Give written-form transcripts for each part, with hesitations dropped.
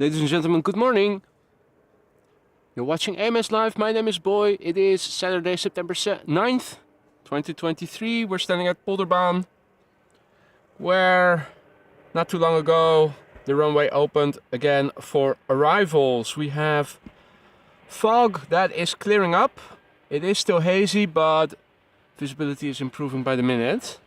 Ladies and gentlemen, good morning. You're watching AMS Live. My name is Boy. It is Saturday, September 9th, 2023. We're standing at Polderbaan, where not too long ago the runway opened again for arrivals. We have fog that is clearing up. It is still hazy, but visibility is improving by the minute.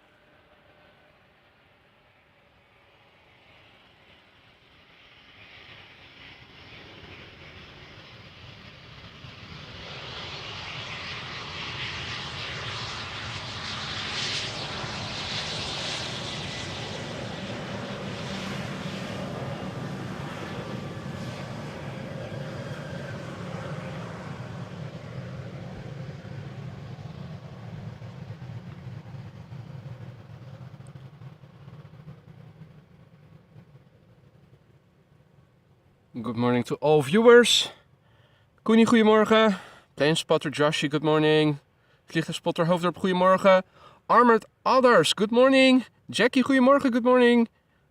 Good morning to all viewers. Koenie, goedemorgen. Plane spotter Joshi, good morning. Vliegtuigspotter Hoofddorp, goedemorgen. Armored Others, good morning. Jackie, goedemorgen, good morning.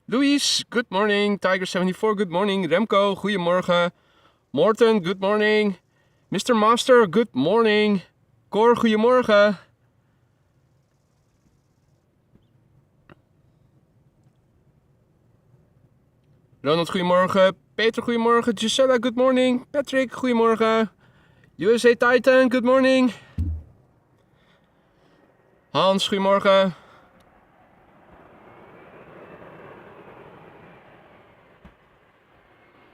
Luis, good morning. Tiger74, good morning. Remco, goedemorgen. Morten, good morning. Mr. Master, good morning. Cor, goedemorgen. Ronald, goedemorgen. Peter, goedemorgen. Gisella, good morning. Patrick, goedemorgen. USA Titan, good morning. Hans, goedemorgen.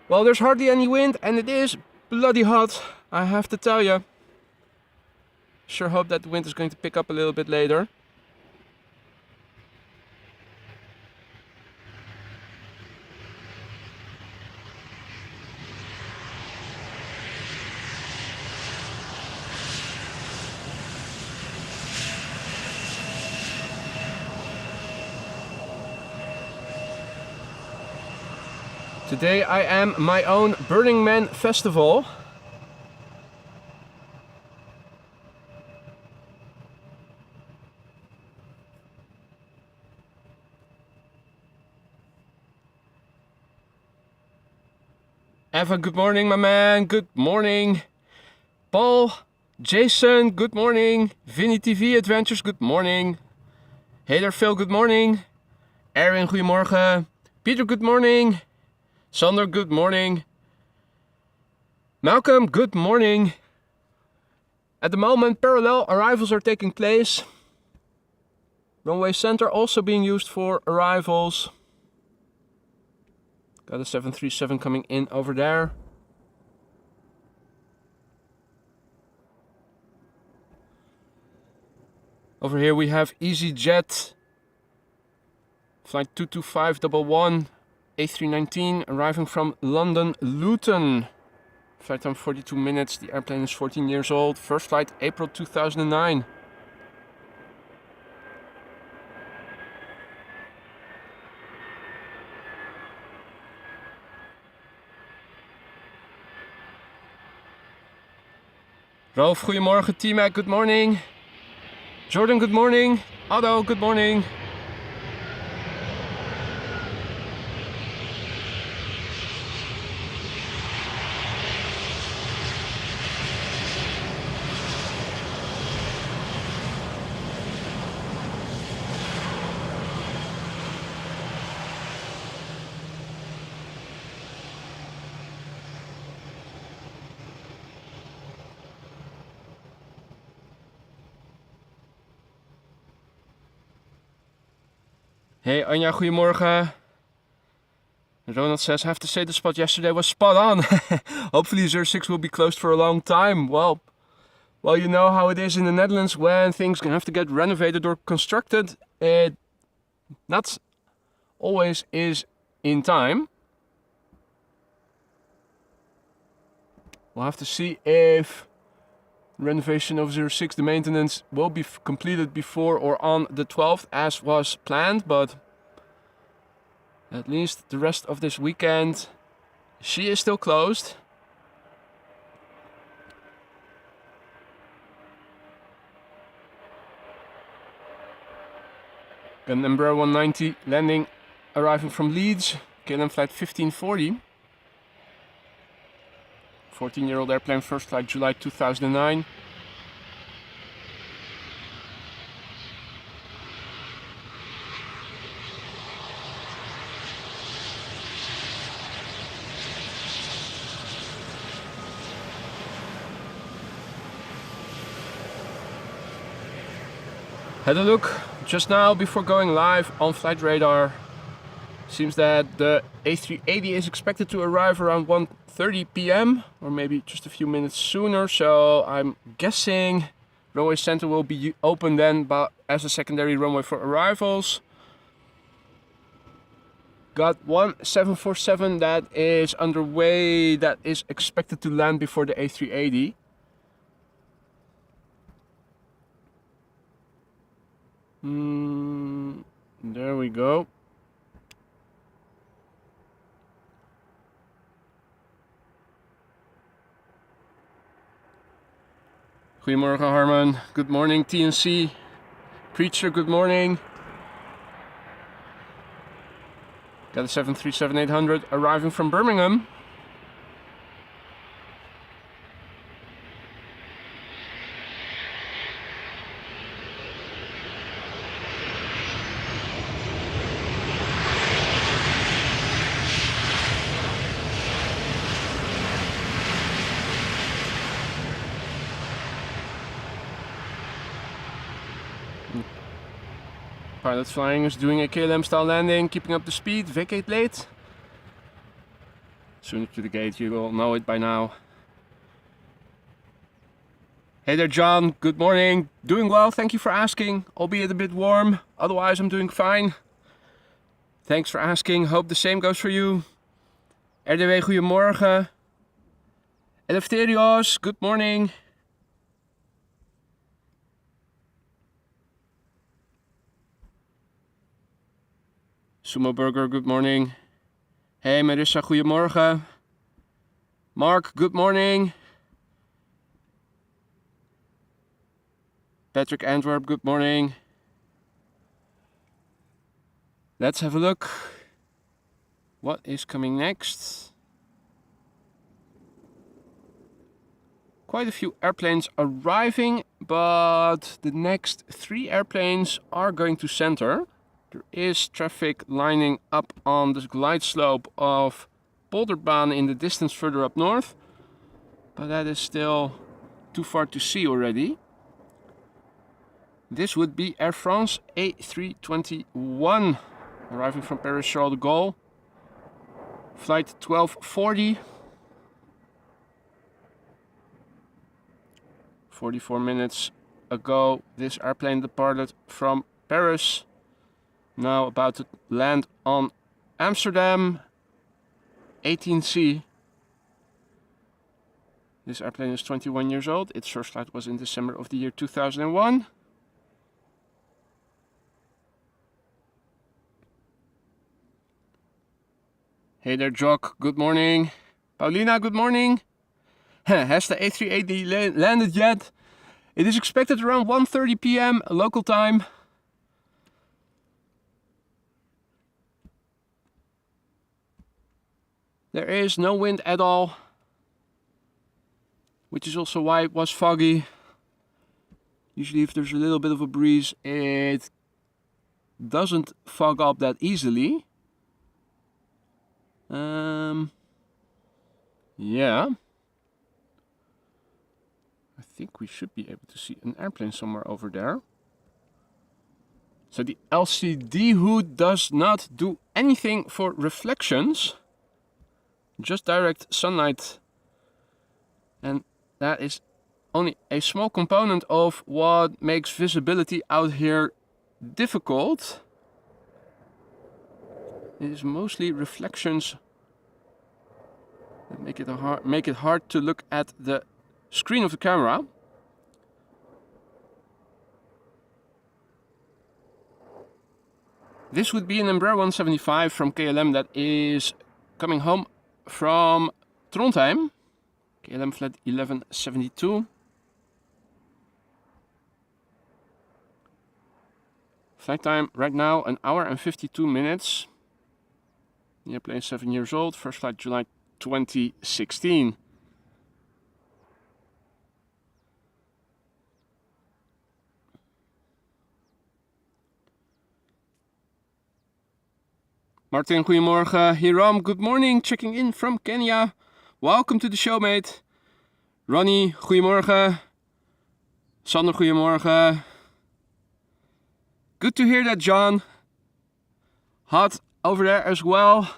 Well, there's hardly any wind and it is bloody hot, I have to tell you. Sure hope that the wind is going to pick up a little bit later. Today I am my own Burning Man festival. Eva, good morning, my man. Good morning. Paul, Jason, good morning. Vinny TV Adventures, good morning. Hater Phil, good morning. Erwin, goedemorgen. Peter, good morning. Sander, good morning. Malcolm, good morning. At the moment, parallel arrivals are taking place. Runway center also being used for arrivals. Got a 737 coming in over there. Over here we have EasyJet. Flight 22511. A319 arriving from London Luton. Flight time 42 minutes. The airplane is 14 years old. First flight April 2009. Rolf, goedemorgen. T-Mac, good morning. Jordan, good morning. Otto, good morning. Hey Anja, goedemorgen. Ronald says, I have to say the spot yesterday was spot on. Hopefully 06 will be closed for a long time. Well, you know how it is in the Netherlands when things have to get renovated or constructed. It not always is in time. We'll have to see if renovation of 06, the maintenance, will be completed before or on the 12th as was planned, but at least the rest of this weekend she is still closed. Got an Embraer 190 landing, arriving from Leeds, KLM flight 1540. 14-year-old airplane, first flight July 2009. Had a look just now before going live on flight radar. Seems that the A380 is expected to arrive around 1:30 p.m. or maybe just a few minutes sooner, so I'm guessing runway center will be open then, but as a secondary runway for arrivals. Got one 747 that is underway, that is expected to land before the A380. There we go. Goedemorgen Harman, good morning TNC. Preacher, good morning. Got a 737-800 arriving from Birmingham. Pilot flying is doing a KLM style landing, keeping up the speed, vacate late. Sooner to the gate, you will know it by now. Hey there John, good morning. Doing well, thank you for asking, albeit a bit warm. Otherwise I'm doing fine. Thanks for asking, hope the same goes for you. RDW, goedemorgen. Eleftherios, good morning. Sumo Burger, good morning. Hey Marissa, goedemorgen. Mark, good morning. Patrick Antwerp, good morning. Let's have a look. What is coming next? Quite a few airplanes arriving, but the next 3 airplanes are going to center. There is traffic lining up on the glide slope of Polderbaan in the distance further up north, but that is still too far to see already. This would be Air France A321 arriving from Paris Charles de Gaulle. Flight 1240. 44 minutes ago this airplane departed from Paris. Now about to land on Amsterdam 18C. This airplane is 21 years old. Its first flight was in December of the year 2001. Hey there Jock, good morning. Paulina, good morning. Has the A380 landed yet? It is expected around 1:30 p.m. local time. There is no wind at all, which is also why it was foggy. Usually if there's a little bit of a breeze, it doesn't fog up that easily. Yeah. I think we should be able to see an airplane somewhere over there. So the LCD hood does not do anything for reflections. Just direct sunlight, and that is only a small component of what makes visibility out here difficult. It is mostly reflections that make it hard to look at the screen of the camera. This would be an Embraer 175 from KLM that is coming home from Trondheim, KLM flight 1172. Flight time right now 1 hour and 52 minutes. The airplane is 7 years old, first flight July 2016. Martin, goedemorgen. Hiram, good morning. Checking in from Kenya. Welcome to the show, mate. Ronnie, goedemorgen. Sander, goedemorgen. Good to hear that, John. Hot over there as well.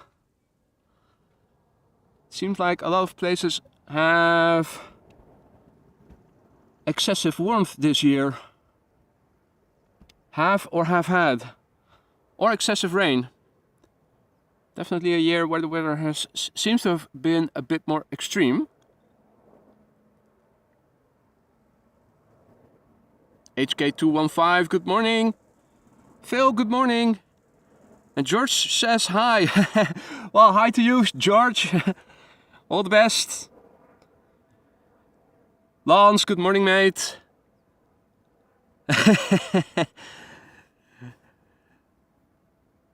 Seems like a lot of places have excessive warmth this year. Have or have had. Or excessive rain. Definitely a year where the weather seems to have been a bit more extreme. HK215, good morning. Phil, good morning. And George says hi. Well, hi to you, George. All the best. Lance, good morning, mate.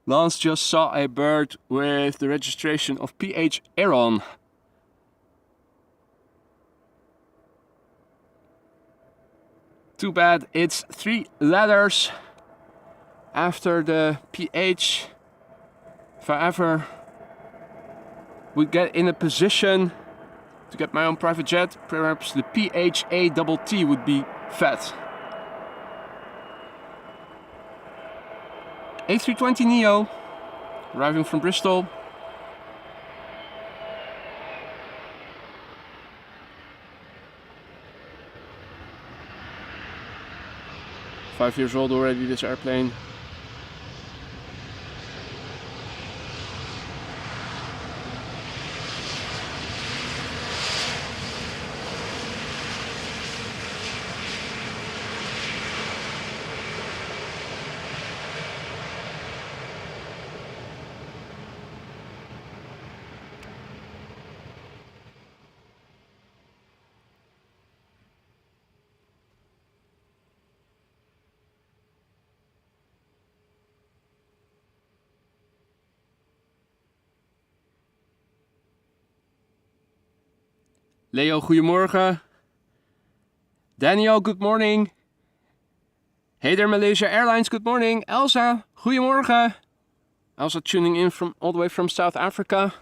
Lance just saw a bird with the registration of PH Aaron. Too bad it's 3 letters after the PH. If I ever would get in a position to get my own private jet, perhaps the PHATT would be fat. A320neo, arriving from Bristol. Five years old already, this airplane. Leo, goedemorgen. Daniel, good morning. Hey there, Malaysia Airlines, good morning. Elsa, goedemorgen. Elsa tuning in from all the way from South Africa.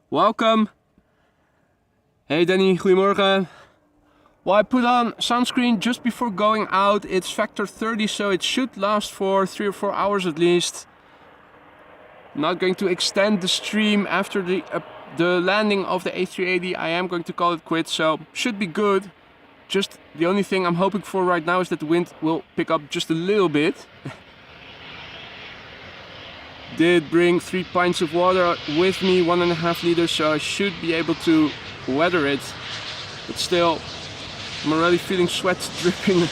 Welcome. Hey Danny, goedemorgen. Well, I put on sunscreen just before going out. It's factor 30, so it should last for 3 or 4 hours at least. Not going to extend the stream after the landing of the A380. I am going to call it quits, so should be good. Just the only thing I'm hoping for right now is that the wind will pick up just a little bit. Did bring 3 pints of water with me, 1.5 liters, so I should be able to weather it. But still, I'm already feeling sweat dripping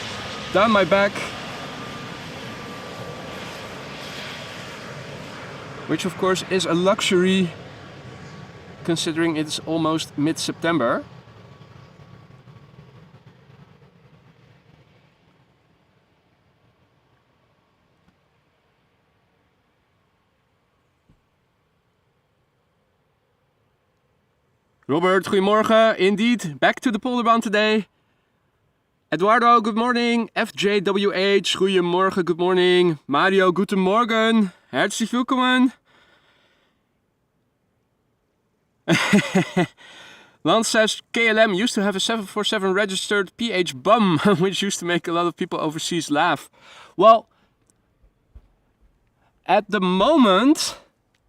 down my back. Which of course is a luxury, considering it's almost mid-September. Robert, goedemorgen. Indeed, back to the polderbaan today. Eduardo, good morning. FJWH, goedemorgen, good morning. Mario, guten Morgen. Herzlich willkommen. Lance says KLM used to have a 747 registered PH bum, which used to make a lot of people overseas laugh. Well, at the moment,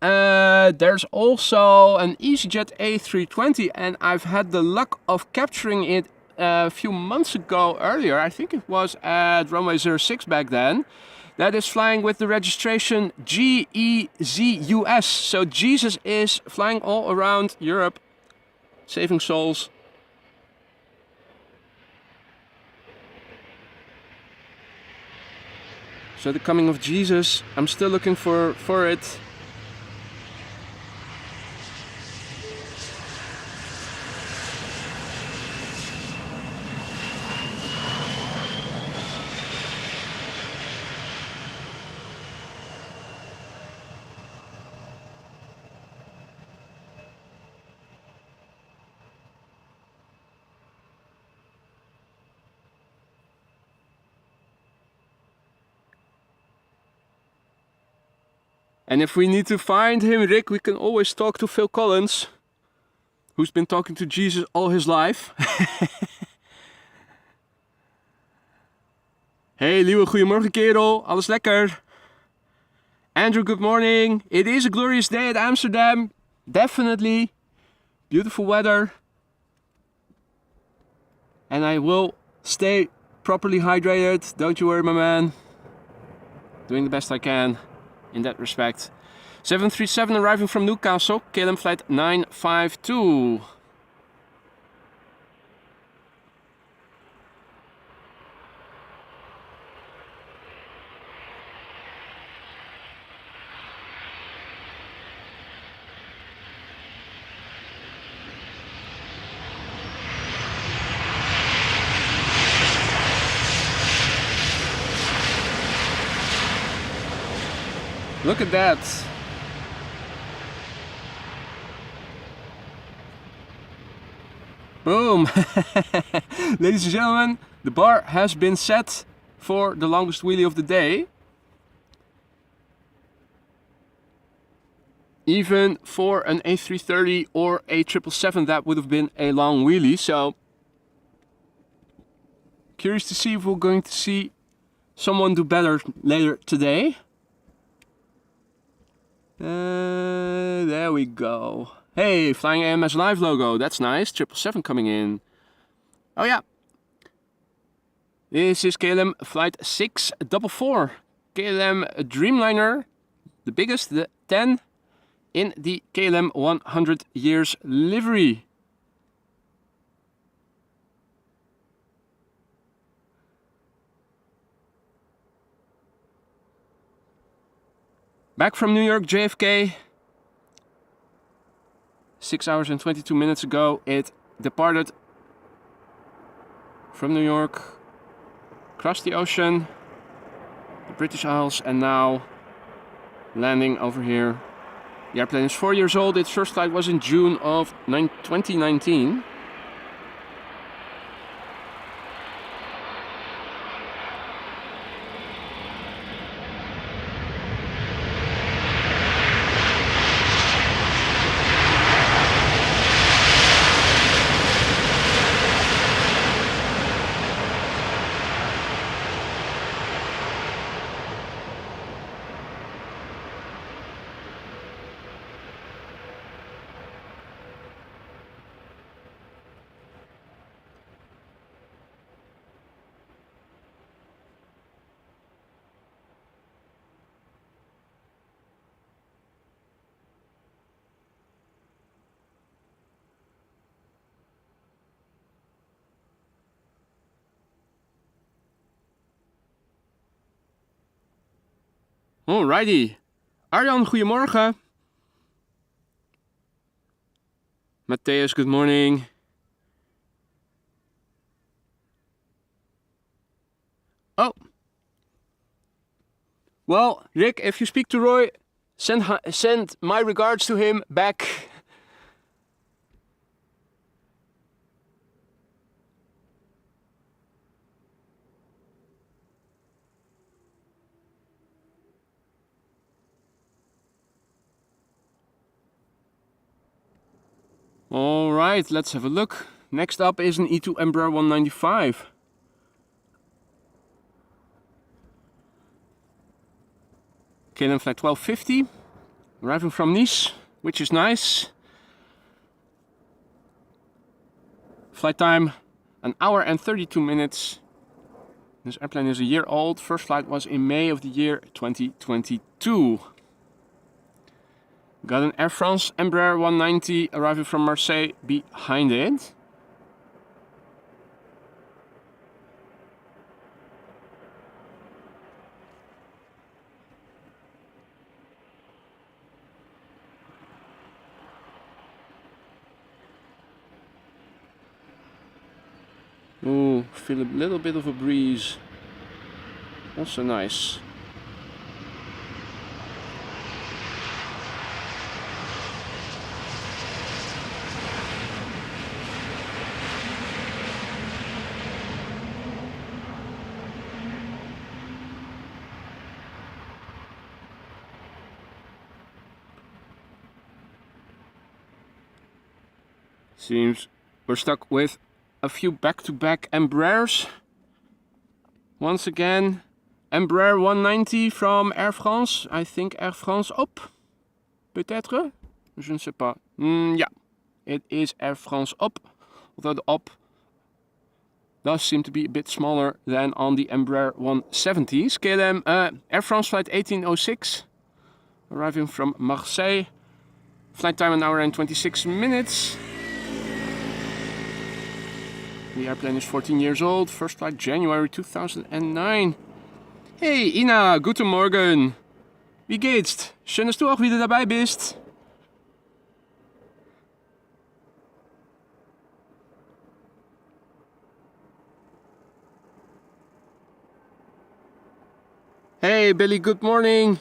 there's also an EasyJet A320, and I've had the luck of capturing it a few months ago earlier. I think it was at runway 06 back then. That is flying with the registration GEZUS. So Jesus is flying all around Europe, saving souls. So the coming of Jesus, I'm still looking for it. And if we need to find him, Rick, we can always talk to Phil Collins, who's been talking to Jesus all his life. Hey, Liewe, goedemorgen kerel. Alles lekker? Andrew, good morning. It is a glorious day at Amsterdam. Definitely. Beautiful weather. And I will stay properly hydrated. Don't you worry, my man. Doing the best I can in that respect. 737 arriving from Newcastle. KLM flight 952. Look at that. Boom. Ladies and gentlemen, the bar has been set for the longest wheelie of the day. Even for an A330 or a 777, that would have been a long wheelie. So, curious to see if we're going to see someone do better later today. There we go. Hey, flying AMS live logo. That's nice. 777 coming in. Oh yeah. This is KLM flight 644. KLM Dreamliner. The biggest, the 10 in the KLM 100 years livery. Back from New York, JFK. 6 hours and 22 minutes ago, it departed from New York, crossed the ocean, the British Isles, and now landing over here. The airplane is 4 years old. Its first flight was in June of 2019. Alrighty. Arjan, goedemorgen. Matthias, good morning. Oh. Well, Rick, if you speak to Roy, send my regards to him back. Alright, let's have a look. Next up is an E2 Embraer 195. KLM flight 1250. Arriving from Nice, which is nice. Flight time, 1 hour and 32 minutes. This airplane is a year old. First flight was in May of the year 2022. Got an Air France Embraer 190 arriving from Marseille behind it. Ooh, feel a little bit of a breeze. Also nice. Seems we're stuck with a few back-to-back Embraers. Once again, Embraer 190 from Air France. I think Air France op. Peut-être? Je ne sais pas. Yeah, it is Air France op. Although the op does seem to be a bit smaller than on the Embraer 170s. KLM Air France flight 1806. Arriving from Marseille. Flight time 1 hour and 26 minutes. The airplane is 14 years old. First flight January 2009. Hey Ina, guten Morgen. Wie geht's? Schön, dass du auch wieder dabei bist. Hey Billy, good morning.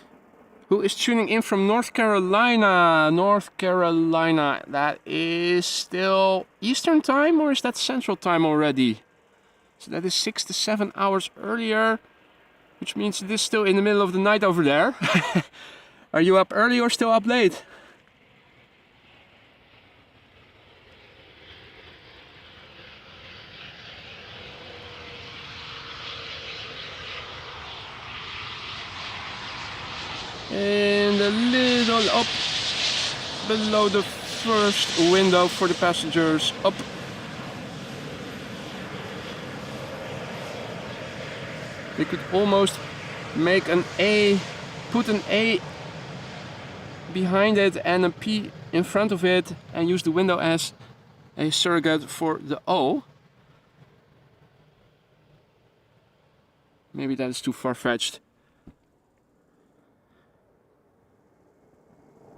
Who is tuning in from North Carolina? North Carolina, that is still Eastern time, or is that Central time already? So that is 6 to 7 hours earlier, which means it is still in the middle of the night over there. Are you up early or still up late? And a little up below the first window for the passengers. Up. We could almost make an A, put an A behind it and a P in front of it and use the window as a surrogate for the O. Maybe that is too far-fetched.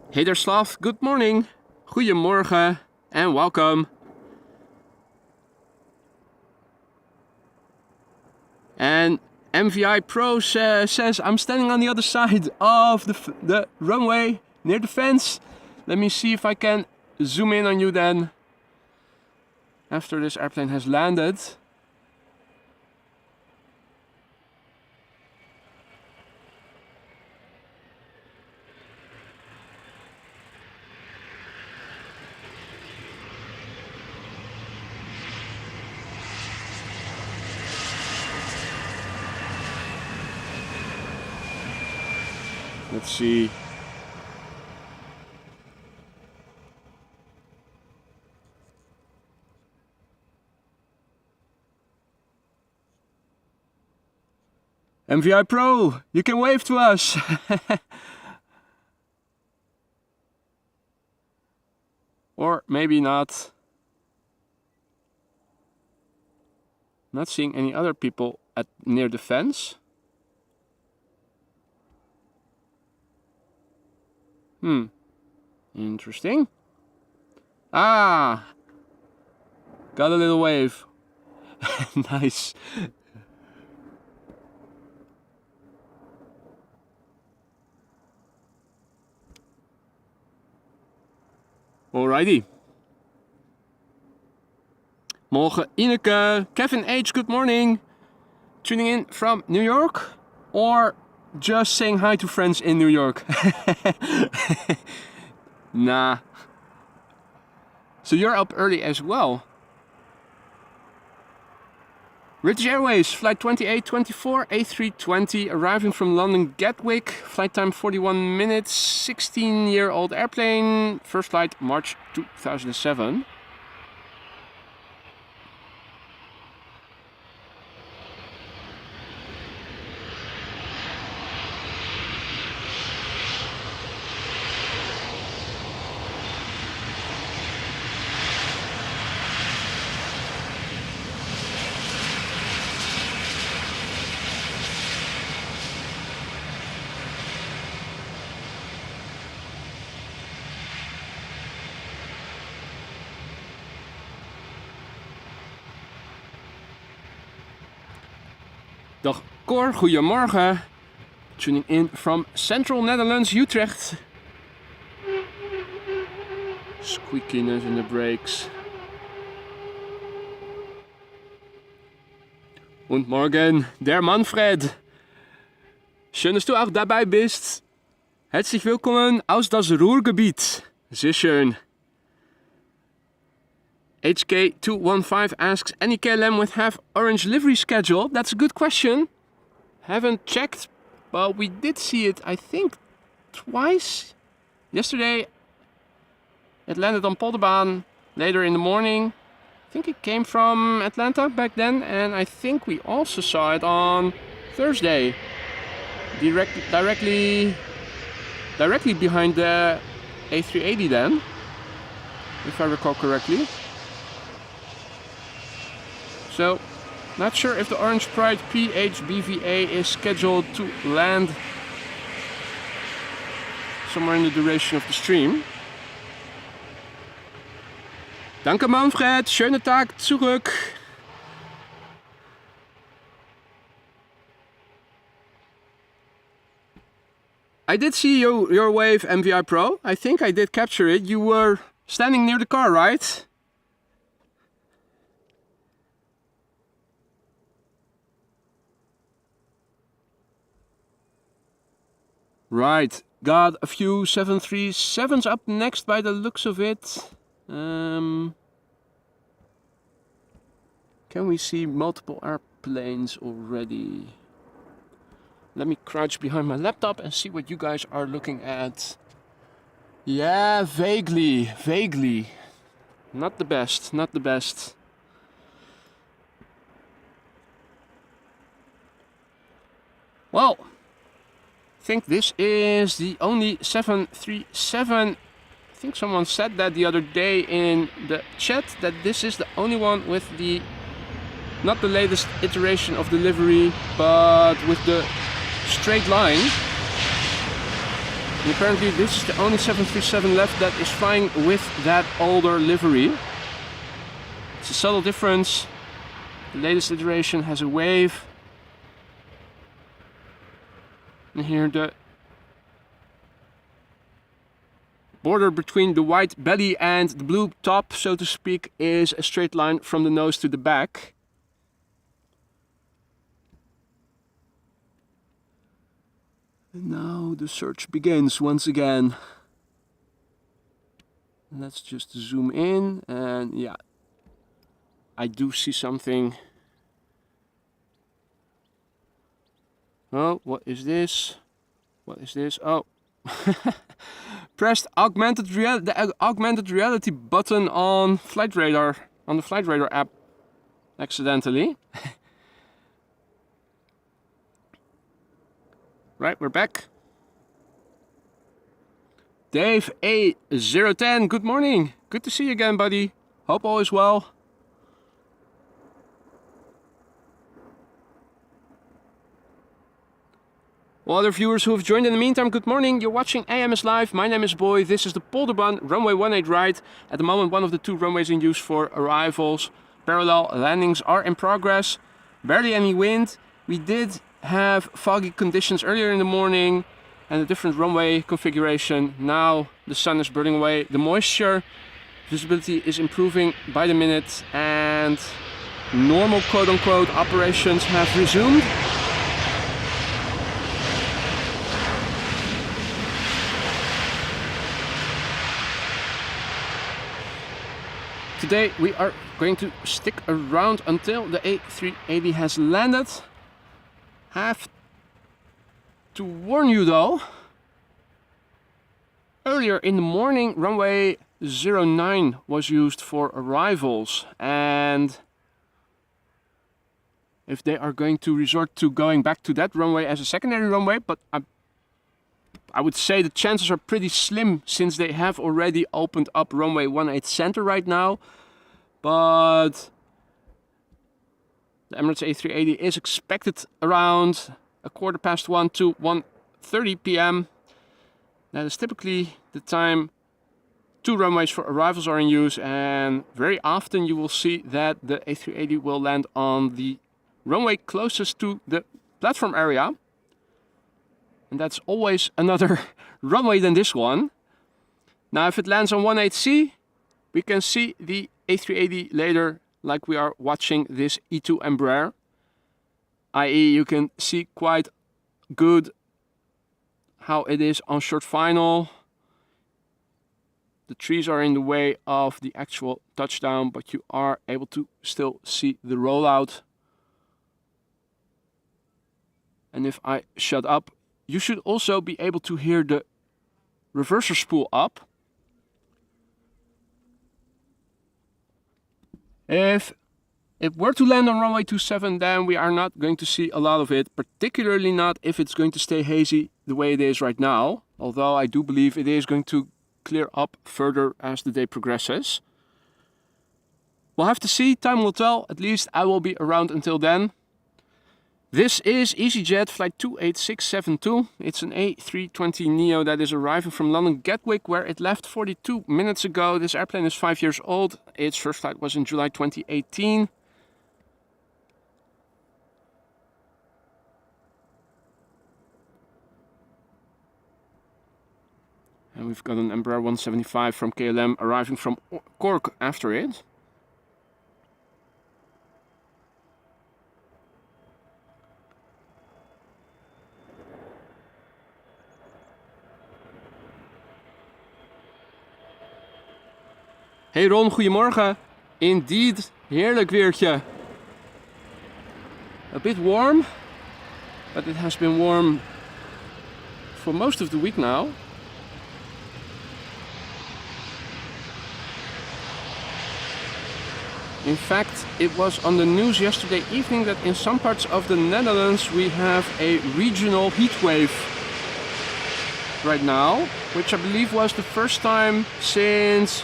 Hey there Slav, good morning, goedemorgen and welcome. And MVI Pro says, I'm standing on the other side of the runway near the fence. Let me see if I can zoom in on you then after this airplane has landed. Let's see. MVI Pro, you can wave to us. Or maybe not. Not seeing any other people near the fence. Interesting. Ah! Got a little wave. Nice. Alrighty. Morgen Ineke. Kevin H, good morning. Tuning in from New York? Or just saying hi to friends in New York? Nah. So you're up early as well. British Airways, flight 2824, A320, arriving from London Gatwick. Flight time 41 minutes, 16-year-old airplane. First flight March 2007. Dag Cor, goedemorgen. Tuning in from Central Netherlands, Utrecht. Squeakiness in the brakes. Und morgen, der Manfred. Schön, dass du auch dabei bist. Herzlich willkommen aus das Ruhrgebiet. Sehr schön. HK215 asks, any KLM with half orange livery schedule? That's a good question. Haven't checked, but we did see it, I think, twice. Yesterday it landed on Polderbaan later in the morning. I think it came from Atlanta back then, and I think we also saw it on Thursday. Directly behind the A380 then, if I recall correctly. So, not sure if the Orange Pride PHBVA is scheduled to land somewhere in the duration of the stream. Danke Manfred, schönen Tag zurück. I did see your wave MVI Pro. I think I did capture it. You were standing near the car, right? Right, got a few 737s up next by the looks of it. Can we see multiple airplanes already? Let me crouch behind my laptop and see what you guys are looking at. Yeah, vaguely. Not the best, not the best. Well, I think this is the only 737. I think someone said that the other day in the chat, that this is the only one with the, not the latest iteration of the livery, but with the straight line. And apparently this is the only 737 left that is flying with that older livery. It's a subtle difference. The latest iteration has a wave. And here the border between the white belly and the blue top, so to speak, is a straight line from the nose to the back. And now the search begins once again. Let's just zoom in, and yeah, I do see something. Oh, what is this? What is this? Oh, pressed the augmented reality button on Flight Radar, on the Flight Radar app, accidentally. Right, we're back. Dave A010, good morning. Good to see you again, buddy. Hope all is well. Well, other viewers who have joined in the meantime, good morning. You're watching AMS Live. My name is Boy. This is the Polderbaan runway 18 right. At the moment, one of the two runways in use for arrivals. Parallel landings are in progress. Barely any wind. We did have foggy conditions earlier in the morning and a different runway configuration. Now the sun is burning away the moisture. Visibility is improving by the minute, and normal quote-unquote operations have resumed. Today we are going to stick around until the A380 has landed. Have to warn you though, earlier in the morning runway 09 was used for arrivals, and if they are going to resort to going back to that runway as a secondary runway, but I would say the chances are pretty slim since they have already opened up runway 18 center right now. But the Emirates A380 is expected around 1:15 to 1:30 p.m. That is typically the time two runways for arrivals are in use, and very often you will see that the A380 will land on the runway closest to the platform area. And that's always another runway than this one. Now if it lands on 18C, we can see the A380 later, like we are watching this E2 Embraer. i.e. you can see quite good how it is on short final. The trees are in the way of the actual touchdown, but you are able to still see the rollout. And if I shut up, you should also be able to hear the reverser spool up. If it were to land on runway 27, then we are not going to see a lot of it, particularly not if it's going to stay hazy the way it is right now. Although I do believe it is going to clear up further as the day progresses. We'll have to see, time will tell. At least I will be around until then. This is EasyJet flight 28672. It's an A320neo that is arriving from London Gatwick, where it left 42 minutes ago. This airplane is 5 years old. Its first flight was in July 2018. And we've got an Embraer 175 from KLM arriving from Cork after it. Hey Ron, goedemorgen. Indeed, heerlijk weertje. A bit warm, but it has been warm for most of the week now. In fact, it was on the news yesterday evening that in some parts of the Netherlands we have a regional heat wave right now, which I believe was the first time since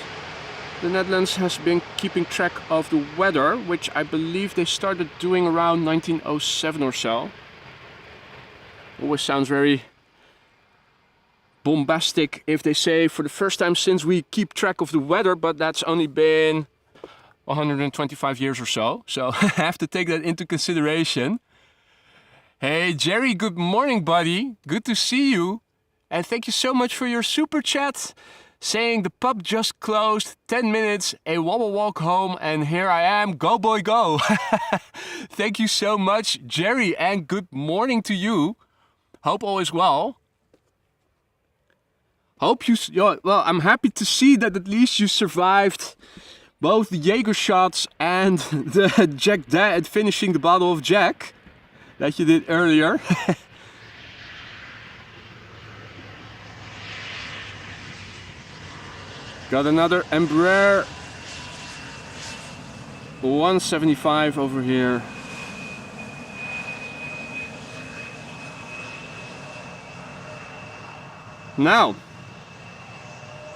the Netherlands has been keeping track of the weather, which I believe they started doing around 1907 or so. Always sounds very bombastic if they say for the first time since we keep track of the weather, but that's only been 125 years or so. So I have to take that into consideration. Hey Jerry, good morning buddy. Good to see you. And thank you so much for your super chat. Saying the pub just closed, 10 minutes, a wobble walk home, and here I am, go boy go. Thank you so much, Jerry, and good morning to you. Hope all is well. Hope you, well, I'm happy to see that at least you survived both the Jaeger shots and the Jack Dad finishing the bottle of Jack that you did earlier. Got another Embraer 175 over here. Now,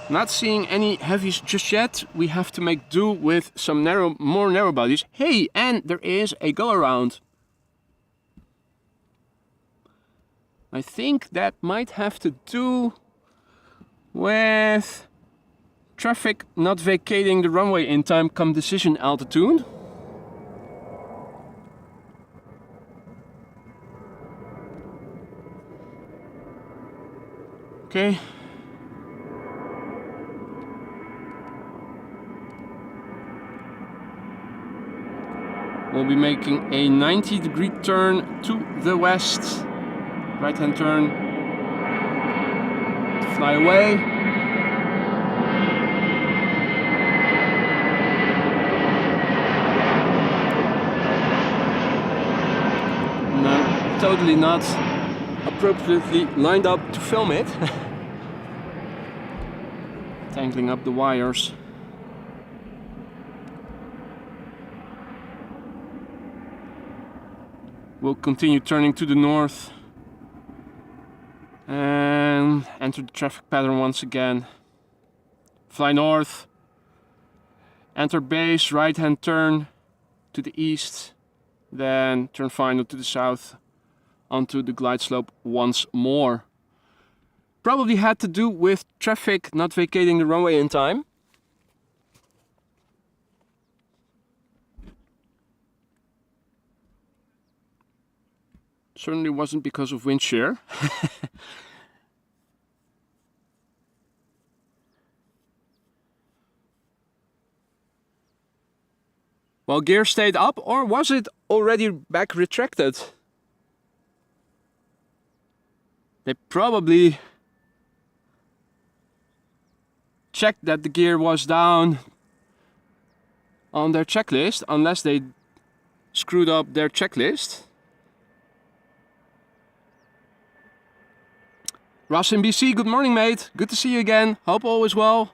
not seeing any heavies just yet. We have to make do with some more narrow bodies. Hey, and there is a go around. I think that might have to do with traffic not vacating the runway in time come decision altitude. Okay. We'll be making a 90-degree turn to the west. Right-hand turn. Fly away. Totally not appropriately lined up to film it. Tangling up the wires. We'll continue turning to the north and enter the traffic pattern once again. Fly north, enter base, right hand turn to the east, then turn final to the south onto the glide slope once more. Probably had to do with traffic not vacating the runway in time. Certainly wasn't because of wind shear. Well, gear stayed up, or was it already back retracted? They probably checked that the gear was down on their checklist, unless they screwed up their checklist. Ross in BC, good morning, mate. Good to see you again. Hope all is well.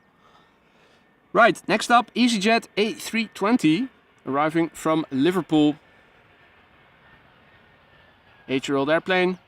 Right, next up, EasyJet A320, arriving from Liverpool. 8-year-old airplane.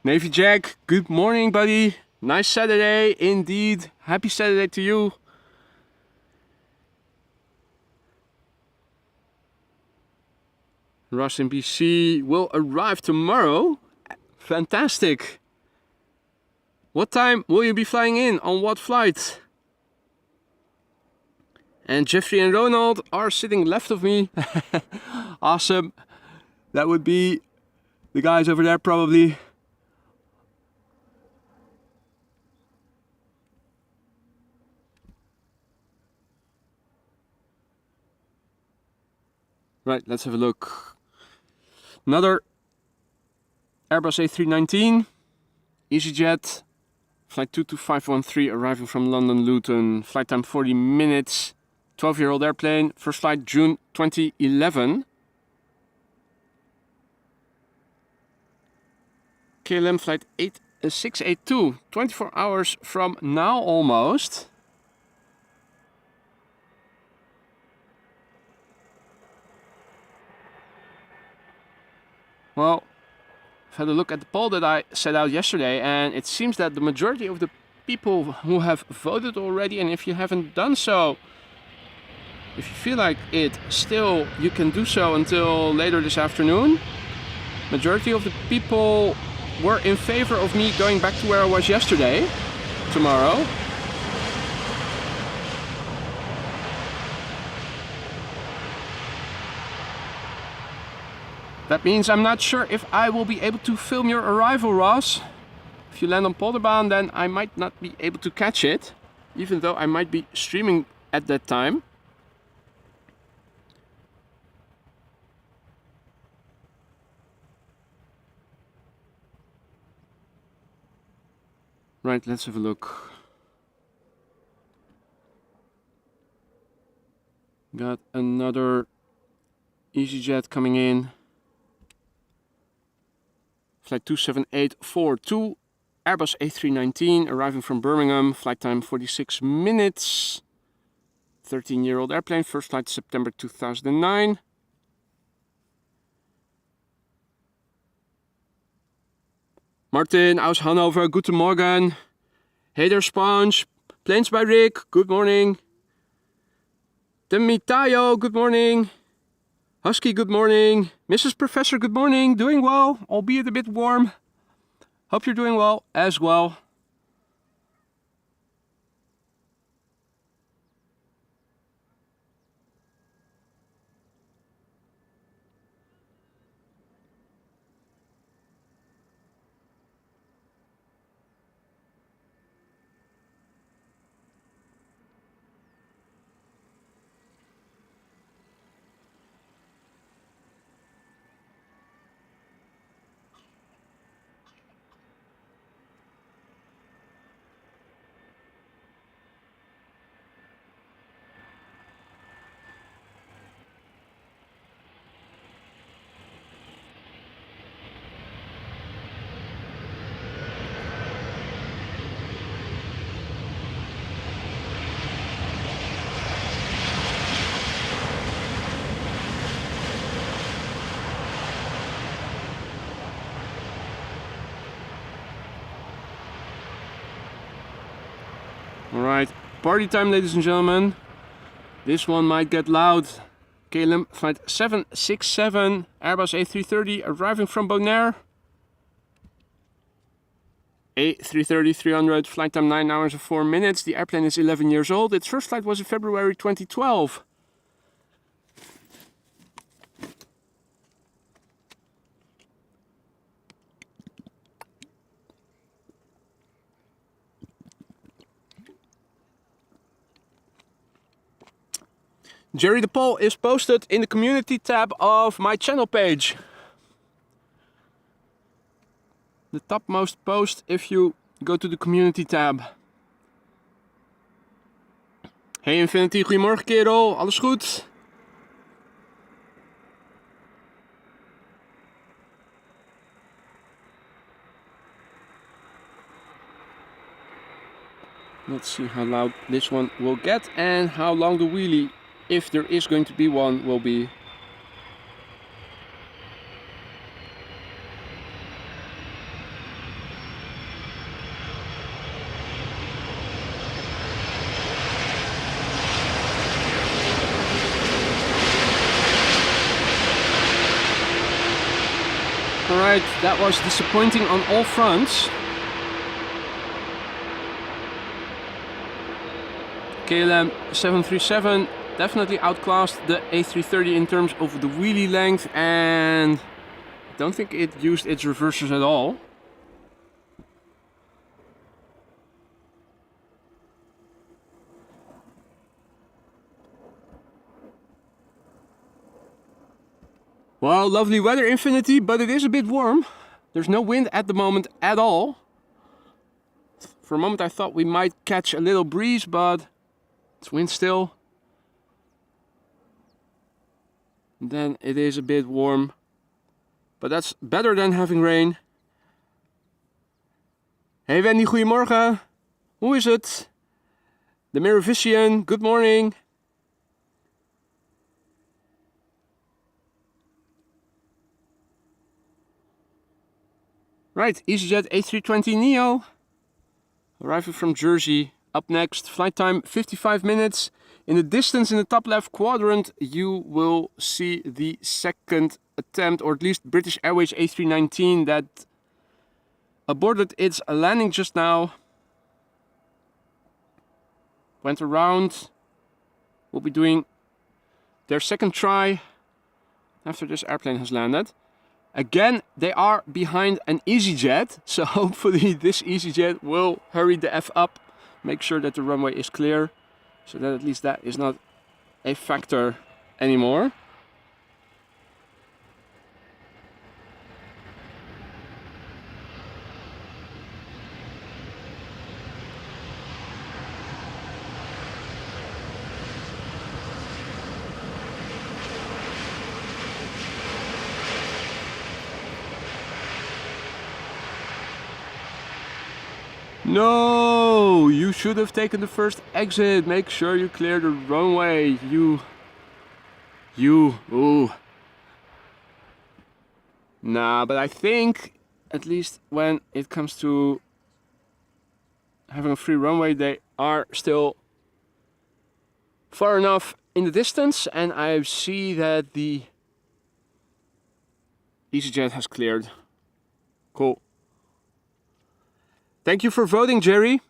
Navy Jack, good morning, buddy. Nice Saturday, indeed. Happy Saturday to you. Russ in BC will arrive tomorrow. Fantastic. What time will you be flying in? On what flight? And Jeffrey and Ronald are sitting left of me. Awesome. That would be the guys over there probably. Right, let's have a look. Another Airbus A319, EasyJet, flight 22513, arriving from London Luton, flight time 40 minutes, 12-year-old airplane, first flight June 2011. KLM flight 682, 24 hours from now almost. Well, I've had a look at the poll that I set out yesterday, and it seems that the majority of the people who have voted already, and if you haven't done so, if you feel like it still, you can do so until later this afternoon. Majority of the people were in favor of me going back to where I was yesterday, tomorrow. That means I'm not sure if I will be able to film your arrival, Ross. If you land on Polderbaan, then I might not be able to catch it, even though I might be streaming at that time. Right, let's have a look. Got another EasyJet coming in. Flight 27842, Airbus A319, arriving from Birmingham, flight time 46 minutes. 13-year-old airplane, first flight September 2009. Martin aus Hannover, guten Morgen. Hey there, Sponge. Planes by Rick, good morning. Temitayo, good morning. Husky, good morning. Mrs. Professor, good morning. Doing well, albeit a bit warm. Hope you're doing well as well. Alright, party time, ladies and gentlemen. This one might get loud. KLM flight 767, Airbus A330, arriving from Bonaire. A330 300, flight time 9 hours and 4 minutes. The airplane is 11 years old. Its first flight was in February 2012. Jerry, the poll is posted in the community tab of my channel page. The topmost post if you go to the community tab. Hey Infinity, goedemorgen kerel, alles goed? Let's see how loud this one will get and how long the wheelie, if there is going to be one, will be. Alright, that was disappointing on all fronts. KLM 737 definitely outclassed the A330 in terms of the wheelie length, and I don't think it used its reversers at all. Well, lovely weather, Infinity, but it is a bit warm. There's no wind at the moment at all. For a moment I thought we might catch a little breeze, but it's wind still. Then it is a bit warm, but that's better than having rain. Hey Wendy, goedemorgen. Hoe is het? The Mirrorvision, good morning. Right, EasyJet A320neo, arriving from Jersey. Up next, flight time 55 minutes. In the distance in the top left quadrant, you will see the second attempt, or at least British Airways A319 that aborted its landing just now. Went around, will be doing their second try after this airplane has landed. Again, they are behind an EasyJet, so hopefully this EasyJet will hurry the F up, make sure that the runway is clear, so that at least that is not a factor anymore. No, you should have taken the first exit. Make sure you clear the runway. Ooh. Nah, but I think at least when it comes to having a free runway, they are still far enough in the distance, and I see that the EasyJet has cleared. Cool. Thank you for voting, Jerry.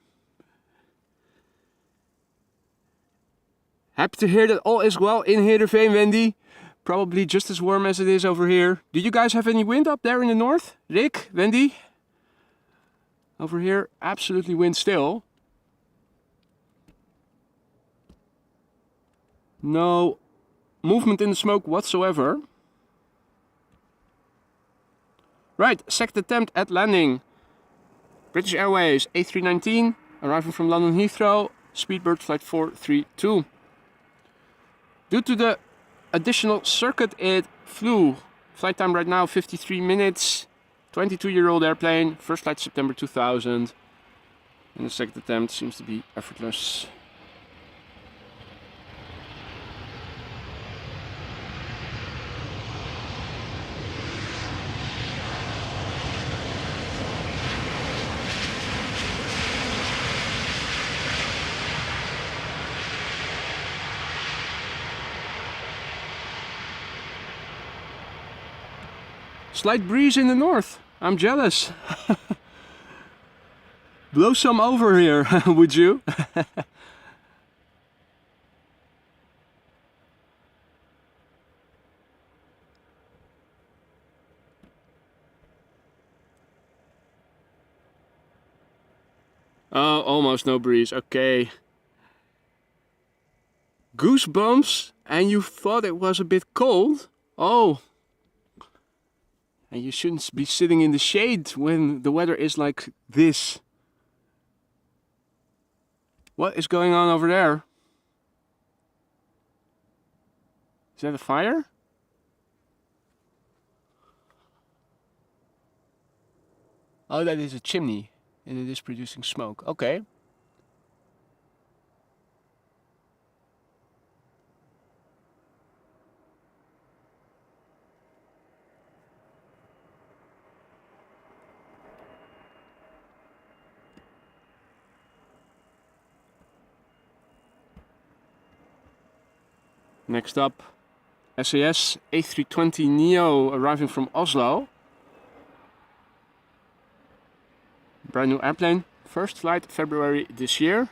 Happy to hear that all is well in Heerenveen, Wendy. Probably just as warm as it is over here. Do you guys have any wind up there in the north? Rick, Wendy? Over here, absolutely wind still. No movement in the smoke whatsoever. Right, second attempt at landing. British Airways A319, arriving from London Heathrow, Speedbird flight 432. Due to the additional circuit it flew, flight time right now 53 minutes, 22-year-old airplane, first flight September 2000, and the second attempt seems to be effortless. Slight breeze in the north. I'm jealous. Blow some over here, would you? Oh, almost no breeze. Okay. Goosebumps, and you thought it was a bit cold? Oh. And you shouldn't be sitting in the shade when the weather is like this. What is going on over there? Is that a fire? Oh, that is a chimney. And it is producing smoke. Okay. Next up, SAS A320neo arriving from Oslo. Brand new airplane. First flight February this year.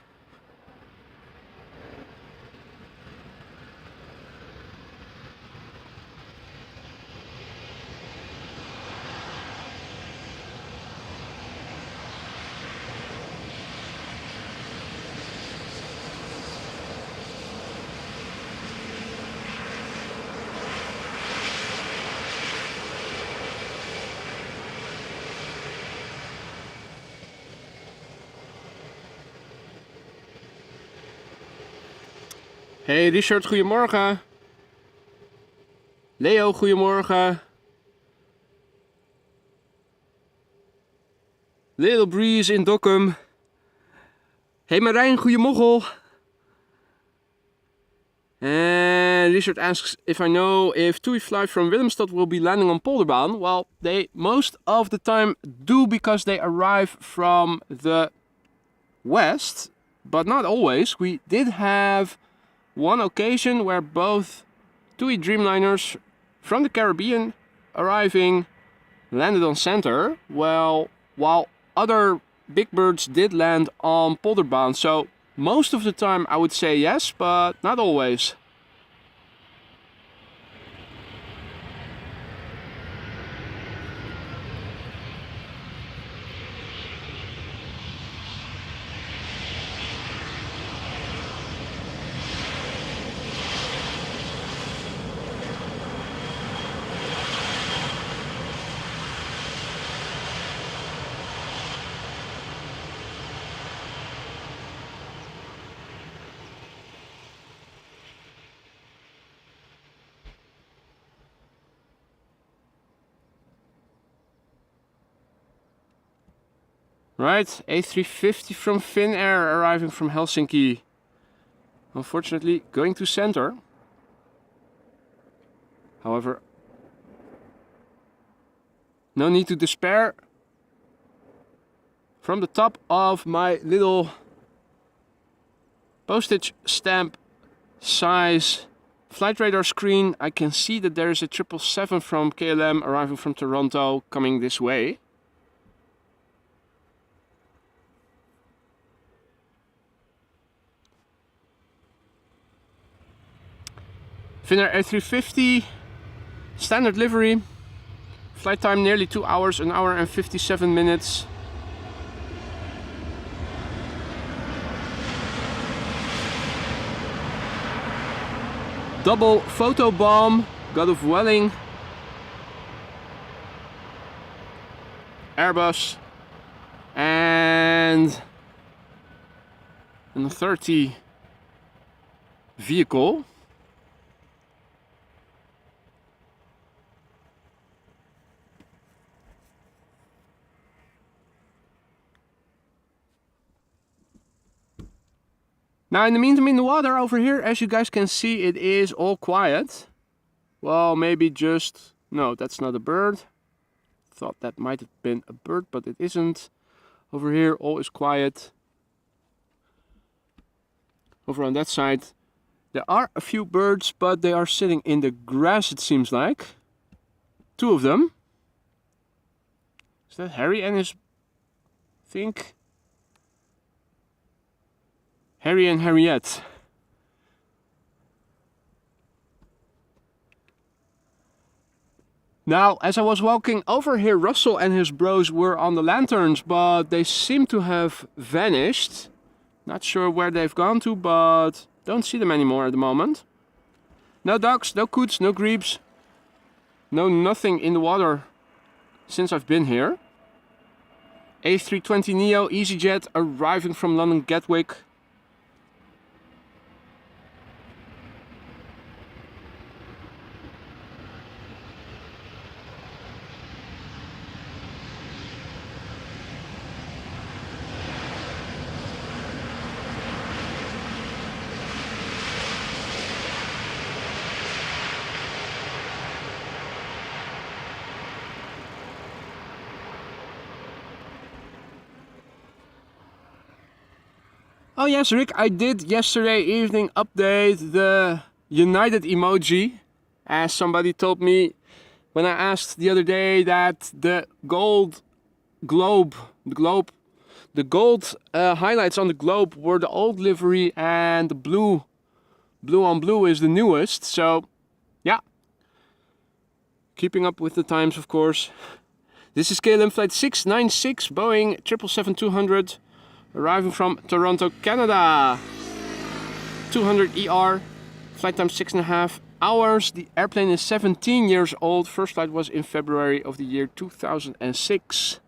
Hey Richard, goedemorgen. Leo, goedemorgen. Little breeze in Dokkum. Hey Marijn, goedemorgen. And Richard asks if I know if TUI flight from Willemstad will be landing on Polderbaan. Well, they most of the time do because they arrive from the west, but not always. We did have one occasion where both TUI Dreamliners from the Caribbean arriving landed on center, well, while other big birds did land on Polderbaan. So most of the time I would say yes, but not always. Right, A350 from Finnair arriving from Helsinki. Unfortunately, going to center. However, no need to despair. From the top of my little postage stamp size flight radar screen, I can see that there is a 777 from KLM arriving from Toronto coming this way. Finnair A350, standard livery, flight time nearly 2 hours, 1 hour and 57 minutes. Double photo bomb, God of Welling, Airbus, and an 30 vehicle. Now in the meantime in the water over here, as you guys can see, it is all quiet. Well, maybe just... no, that's not a bird. Thought that might have been a bird, but it isn't. Over here all is quiet. Over on that side there are a few birds, but they are sitting in the grass, it seems like. 2 of them. Is that Harry and his... I think... Harry and Harriet. Now, as I was walking over here, Russell and his bros were on the lanterns, but they seem to have vanished. Not sure where they've gone to, but don't see them anymore at the moment. No ducks, no coots, no grebes. No nothing in the water since I've been here. A320neo EasyJet arriving from London Gatwick. Oh yes, Rick, I did yesterday evening update the United emoji, as somebody told me when I asked the other day that the gold highlights on the globe were the old livery and the blue on blue is the newest. So yeah, keeping up with the times, of course. This is KLM flight 696 Boeing 777-200. Arriving from Toronto, Canada. 200 ER, flight time 6.5 hours. The airplane is 17 years old. First flight was in February of the year 2006.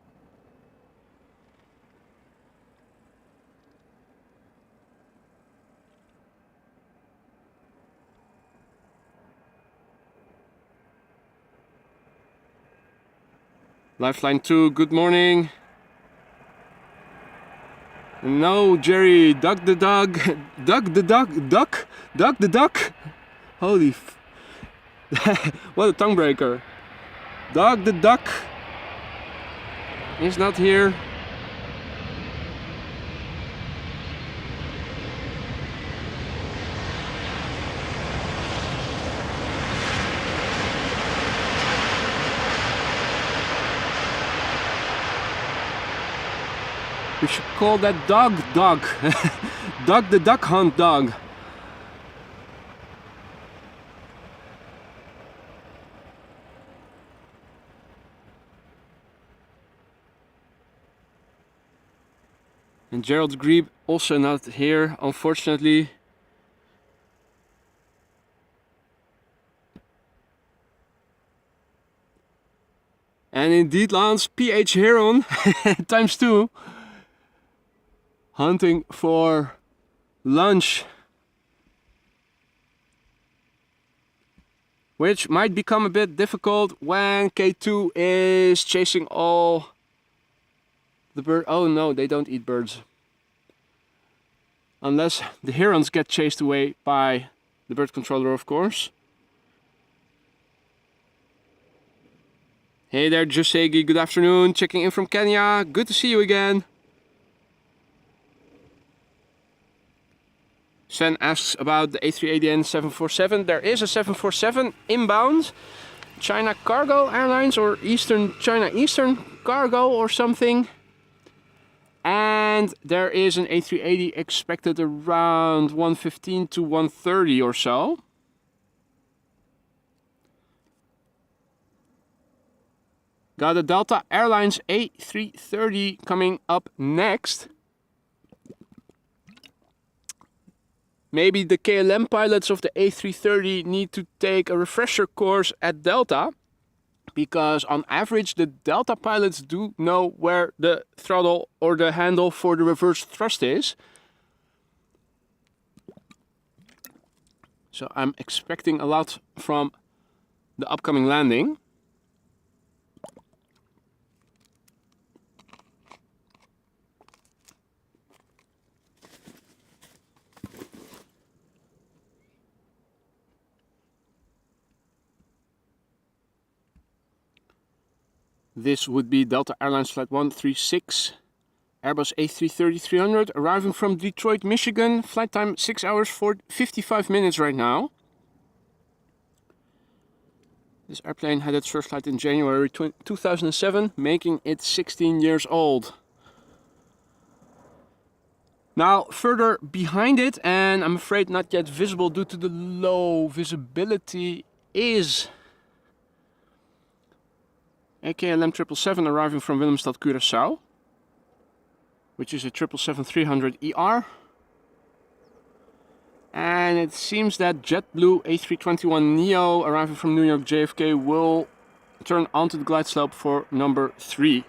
Lifeline 2, good morning. No, Jerry, duck the dog, duck the duck, duck the duck. Holy what a tongue breaker. Dog the duck is not here. We should call that dog. Dog the duck hunt dog. And Gerald Grebe also not here, unfortunately. And indeed, Lance, PH Heron times 2. Hunting for lunch, which might become a bit difficult when K2 is chasing all the bird. Oh no, they don't eat birds. Unless the herons get chased away by the bird controller, of course. Hey there, Josegi, good afternoon. Checking in from Kenya. Good to see you again. Sven asks about the A380 and 747. There is a 747 inbound. China Cargo Airlines or China Eastern Cargo or something. And there is an A380 expected around 1:15 to 1:30 or so. Got a Delta Airlines A330 coming up next. Maybe the KLM pilots of the A330 need to take a refresher course at Delta, because on average the Delta pilots do know where the throttle or the handle for the reverse thrust is. So I'm expecting a lot from the upcoming landing. This would be Delta Airlines Flight 136, Airbus A330-300, arriving from Detroit, Michigan. Flight time 6 hours 55 minutes right now. This airplane had its first flight in January 2007, making it 16 years old. Now further behind it, and I'm afraid not yet visible due to the low visibility, is a KLM 777 arriving from Willemstad, Curaçao, which is a 777-300ER. And it seems that JetBlue A321neo arriving from New York JFK will turn onto the glide slope for number 3.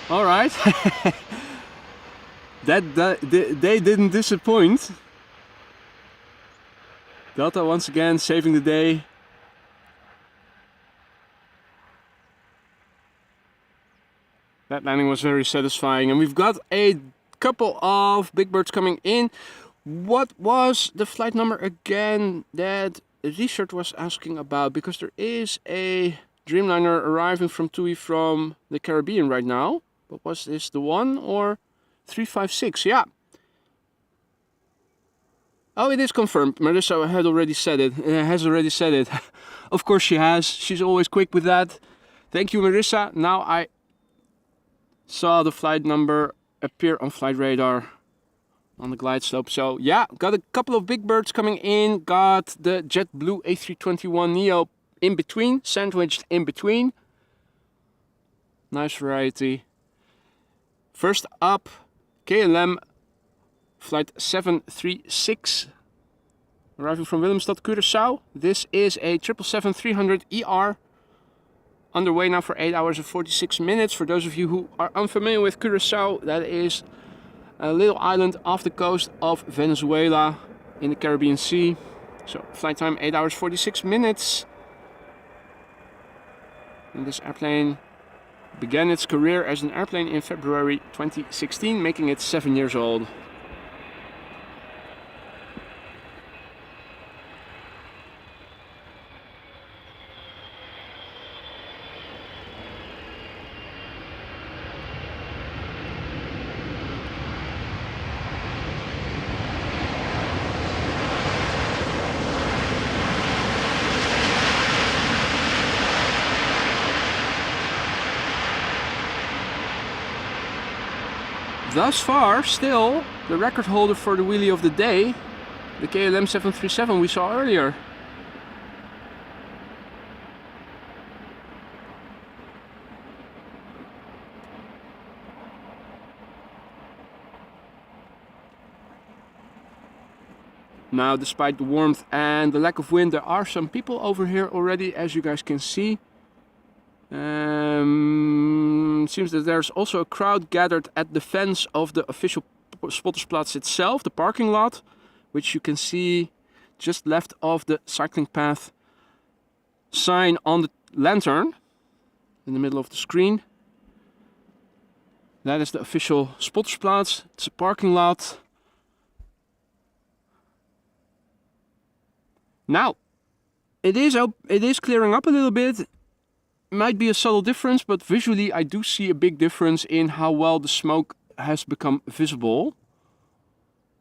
All right, they didn't disappoint. Delta once again saving the day. That landing was very satisfying, and we've got a couple of big birds coming in. What was the flight number again that Richard was asking about? Because there is a Dreamliner arriving from TUI from the Caribbean right now. What was this, the 1 or 356? Yeah. Oh, it is confirmed. Marissa had already said it. Has already said it. Of course she has. She's always quick with that. Thank you, Marissa. Now I saw the flight number appear on flight radar on the glide slope. So yeah, got a couple of big birds coming in. Got the JetBlue A321neo in between, sandwiched in between. Nice variety. First up, KLM flight 736, arriving from Willemstad, Curaçao. This is a 777-300ER, underway now for 8 hours and 46 minutes. For those of you who are unfamiliar with Curaçao, that is a little island off the coast of Venezuela in the Caribbean Sea. So flight time 8 hours 46 minutes. And this airplane began its career as an airplane in February 2016, making it 7 years old. Thus far, still, the record holder for the wheelie of the day, the KLM 737 we saw earlier. Now, despite the warmth and the lack of wind, there are some people over here already, as you guys can see. Seems that there's also a crowd gathered at the fence of the official Spottersplatz itself, the parking lot, which you can see just left of the cycling path sign on the lantern in the middle of the screen. That is the official Spottersplatz. It's a parking lot. Now, it is clearing up a little bit. Might be a subtle difference, but visually I do see a big difference in how well the smoke has become visible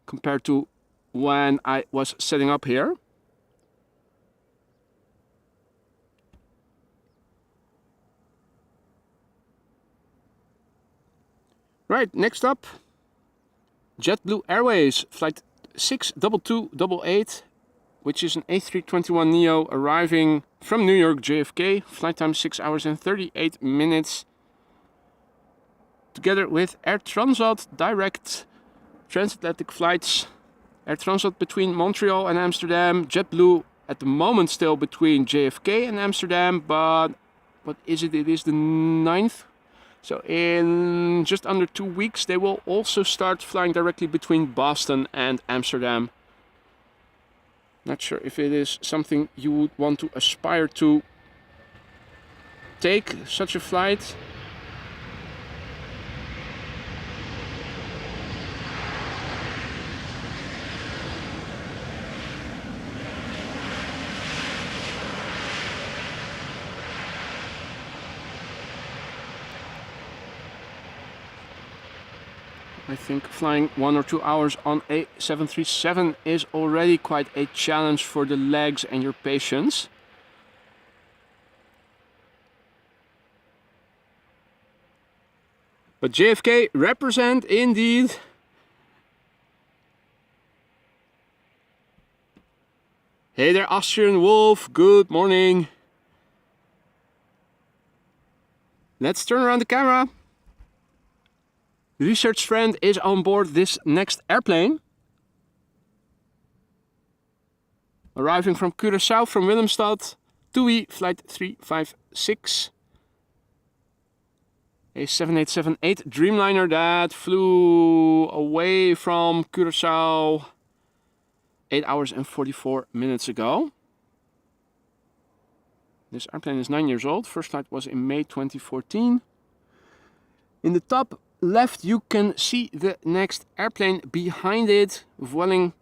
compared to when I was setting up here. Right, next up, JetBlue Airways flight 62288, which is an A321neo arriving from New York JFK, flight time 6 hours and 38 minutes. Together with Air Transat direct transatlantic flights. Air Transat between Montreal and Amsterdam. JetBlue at the moment still between JFK and Amsterdam, but what is it? It is the 9th. So in just under 2 weeks they will also start flying directly between Boston and Amsterdam. Not sure if it is something you would want to aspire to. take such a flight. I think flying 1 or 2 hours on a 737 is already quite a challenge for the legs and your patience. But JFK represent indeed. Hey there, Austrian Wolf, good morning. Let's turn around the camera. Research friend is on board this next airplane. Arriving from Curaçao from Willemstad, TUI flight 356. A 7878 Dreamliner that flew away from Curaçao 8 hours and 44 minutes ago. This airplane is 9 years old. First flight was in May 2014. In the top left you can see the next airplane. Behind it, Vueling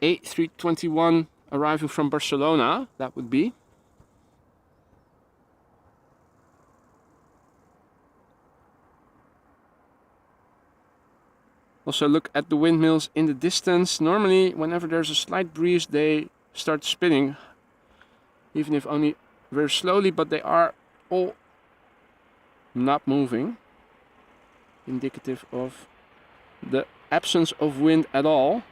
A321 arriving from Barcelona, that would be. Also look at the windmills in the distance. Normally whenever there's a slight breeze they start spinning, even if only very slowly, but they are all not moving. Indicative of the absence of wind at all.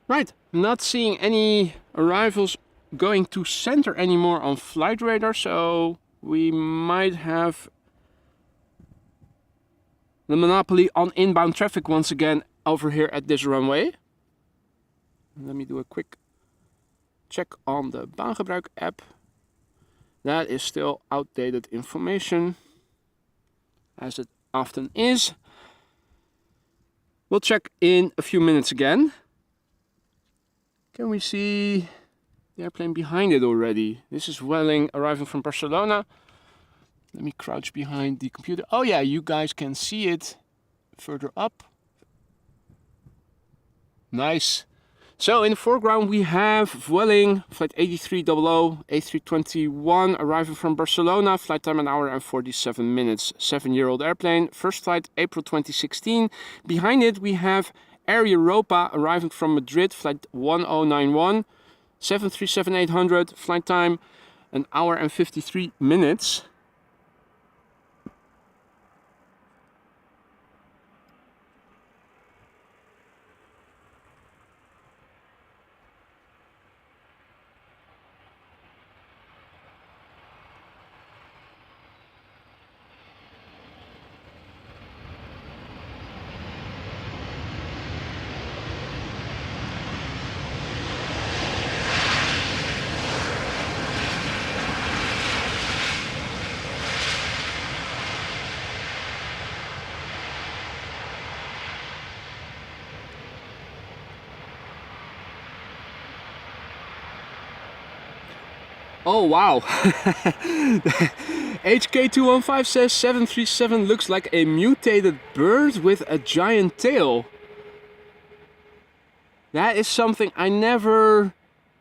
Right, not seeing any arrivals going to center anymore on flight radar, so we might have the monopoly on inbound traffic once again over here at this runway. Let me do a quick check on the baangebruik app. That is still outdated information, as it often is. We'll check in a few minutes again. Can we see the airplane behind it already? This is Vueling arriving from Barcelona. Let me crouch behind the computer. Oh yeah, you guys can see it further up. Nice. So in the foreground we have Vueling flight 8300 A321 arriving from Barcelona. Flight time 1 hour and 47 minutes. 7-year-old airplane. First flight April 2016. Behind it we have Air Europa arriving from Madrid, flight 1091, 737-800, flight time 1 hour and 53 minutes. Oh wow, HK215 says 737 looks like a mutated bird with a giant tail. That is something I never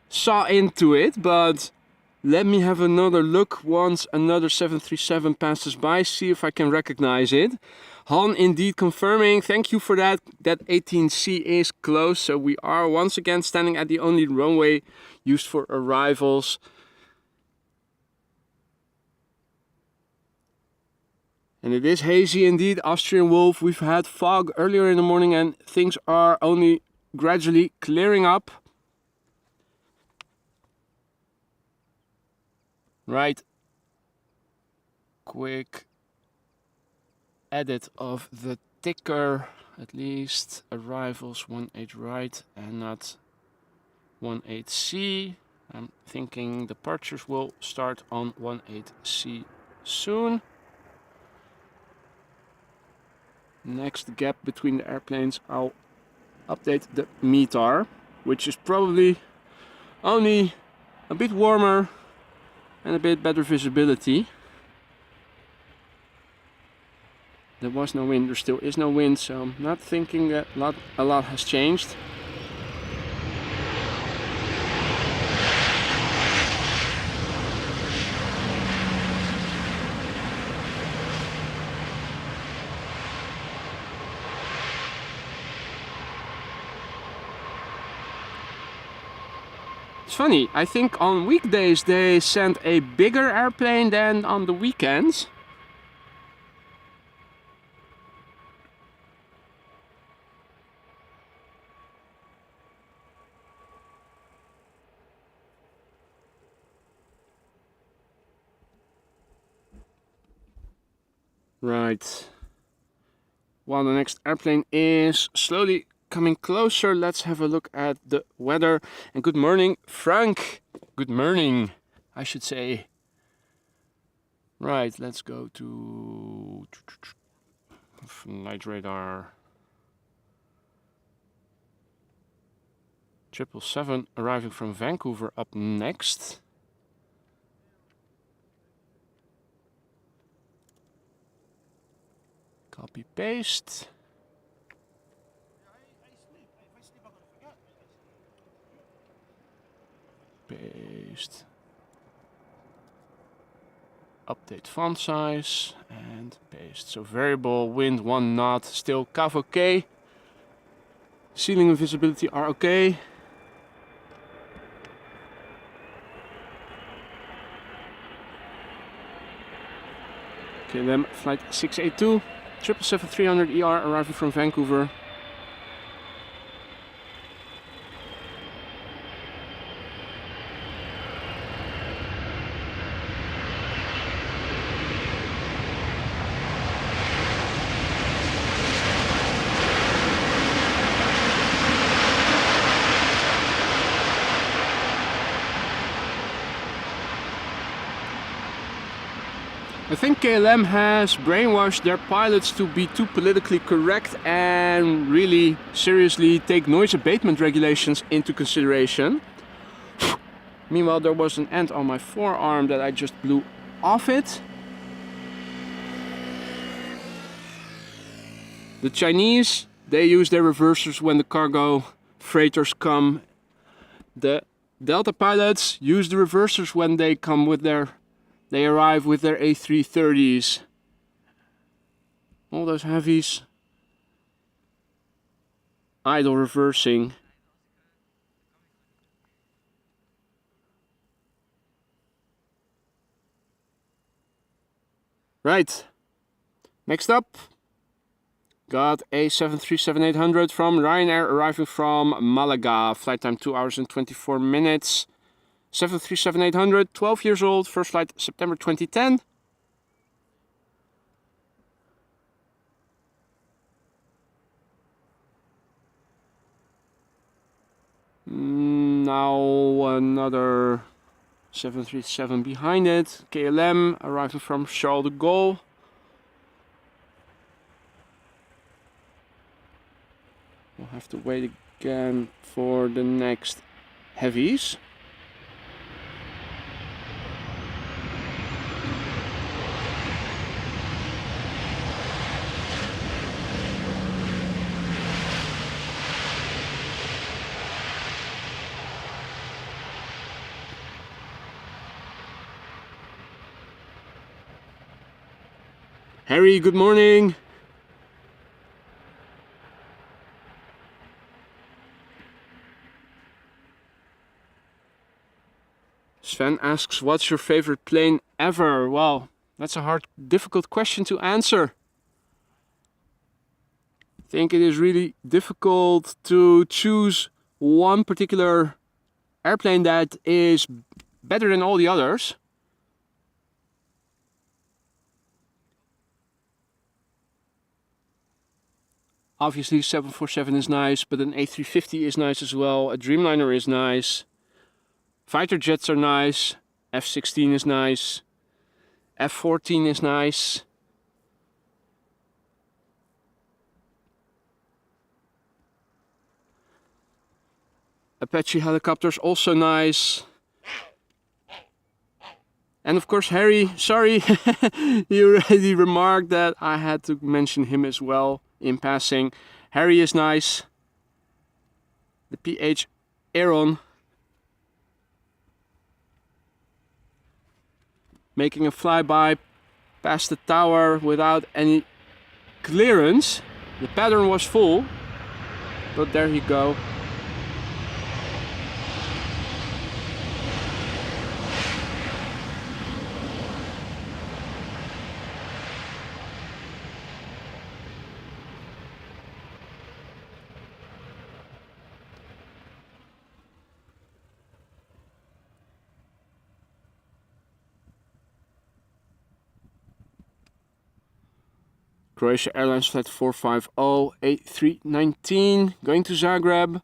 saw into it, but let me have another look once another 737 passes by, see if I can recognize it. Han indeed confirming, thank you for that. That 18C is closed, so we are once again standing at the only runway used for arrivals. And it is hazy indeed, Austrian Wolf. We've had fog earlier in the morning and things are only gradually clearing up. Right. Quick edit of the ticker. At least arrivals 18 right and not 18C. I'm thinking departures will start on 18C soon. Next gap between the airplanes, I'll update the METAR, which is probably only a bit warmer and a bit better visibility. There was no wind, there still is no wind, so I'm not thinking that a lot has changed. It's funny, I think on weekdays they send a bigger airplane than on the weekends. Right. While the next airplane is slowly coming closer, let's have a look at the weather. And good morning, Frank. Good morning, I should say. Right, let's go to night radar. 777 arriving from Vancouver up next. Copy paste. Paste. Update font size and paste. So variable wind 1 knot, still CAV okay. Ceiling and visibility are okay. KLM flight 682. 777-300 ER arriving from Vancouver. I think KLM has brainwashed their pilots to be too politically correct and really seriously take noise abatement regulations into consideration. Meanwhile, there was an ant on my forearm that I just blew off it. The Chinese, they use their reversers when the cargo freighters come. The Delta pilots use the reversers when they come with they arrive with their A330s. All those heavies. Idle reversing. Right. Next up. Got a 737-800 from Ryanair arriving from Malaga. Flight time 2 hours and 24 minutes. 737-800, 12 years old, first flight September 2010. Now another 737 behind it. KLM arriving from Charles de Gaulle. We'll have to wait again for the next heavies. Harry, good morning. Sven asks, what's your favorite plane ever? Well, That's a hard, difficult question to answer. I think it is really difficult to choose one particular airplane that is better than all the others. Obviously 747 is nice, but an A350 is nice as well. A Dreamliner is nice. Fighter jets are nice. F-16 is nice. F-14 is nice. Apache helicopters also nice. And of course Harry, sorry, you already remarked that I had to mention him as well in passing. Harry is nice. The PH Aeron. Making a flyby past the tower without any clearance. The pattern was full, but there you go. Croatia Airlines flight 450 A319 going to Zagreb.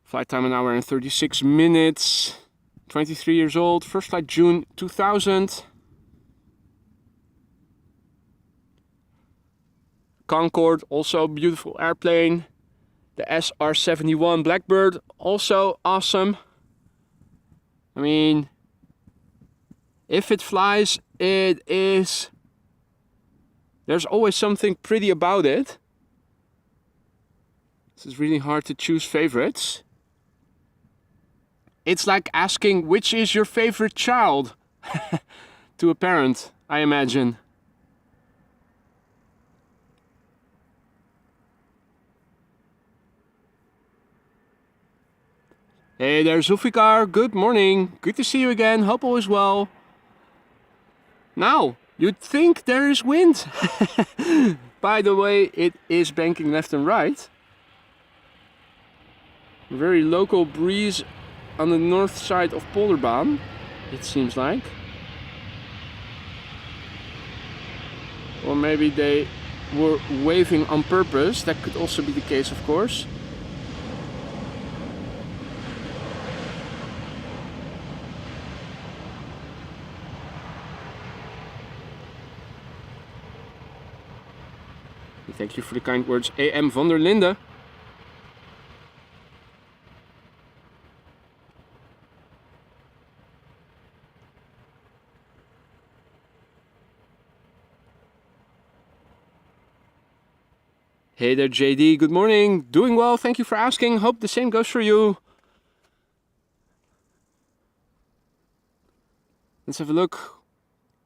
Flight time 1 hour and 36 minutes. 23 years old. First flight June 2000. Concorde, also a beautiful airplane. The SR-71 Blackbird, also awesome. I mean, if it flies, it is... There's always something pretty about it. This is really hard to choose favorites. It's like asking which is your favorite child to a parent, I imagine. Hey there, Zulfikar. Good morning. Good to see you again. Hope all is well. Now, you'd think there is wind. By the way, it is banking left and right. Very local breeze on the north side of Polderbaan, it seems like. Or maybe they were waving on purpose. That could also be the case, of course. Thank you for the kind words, AM van der Linde. Hey there, JD. Good morning. Doing well. Thank you for asking. Hope the same goes for you. Let's have a look.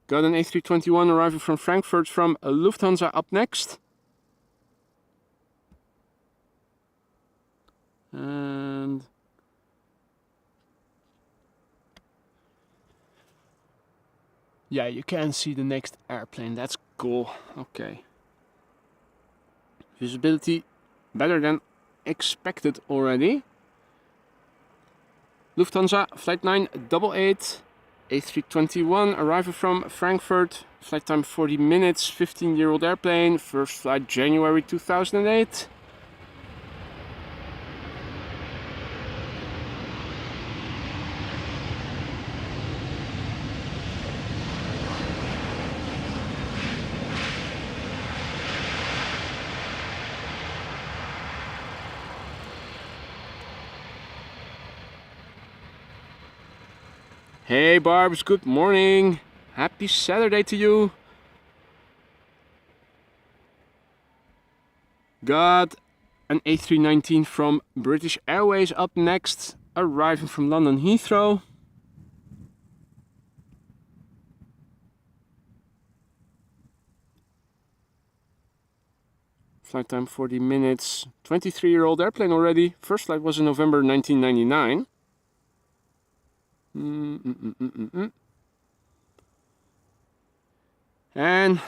Got an A321 arriving from Frankfurt from Lufthansa up next. And yeah, you can see the next airplane. That's cool. Okay. Visibility better than expected already. Lufthansa flight 988 A321 arriving from Frankfurt. Flight time 40 minutes, 15-year-old airplane. First flight January 2008. Hey Barbs, good morning. Happy Saturday to you. Got an A319 from British Airways up next, arriving from London Heathrow. Flight time 40 minutes, 23-year-old airplane already. First flight was in November 1999. And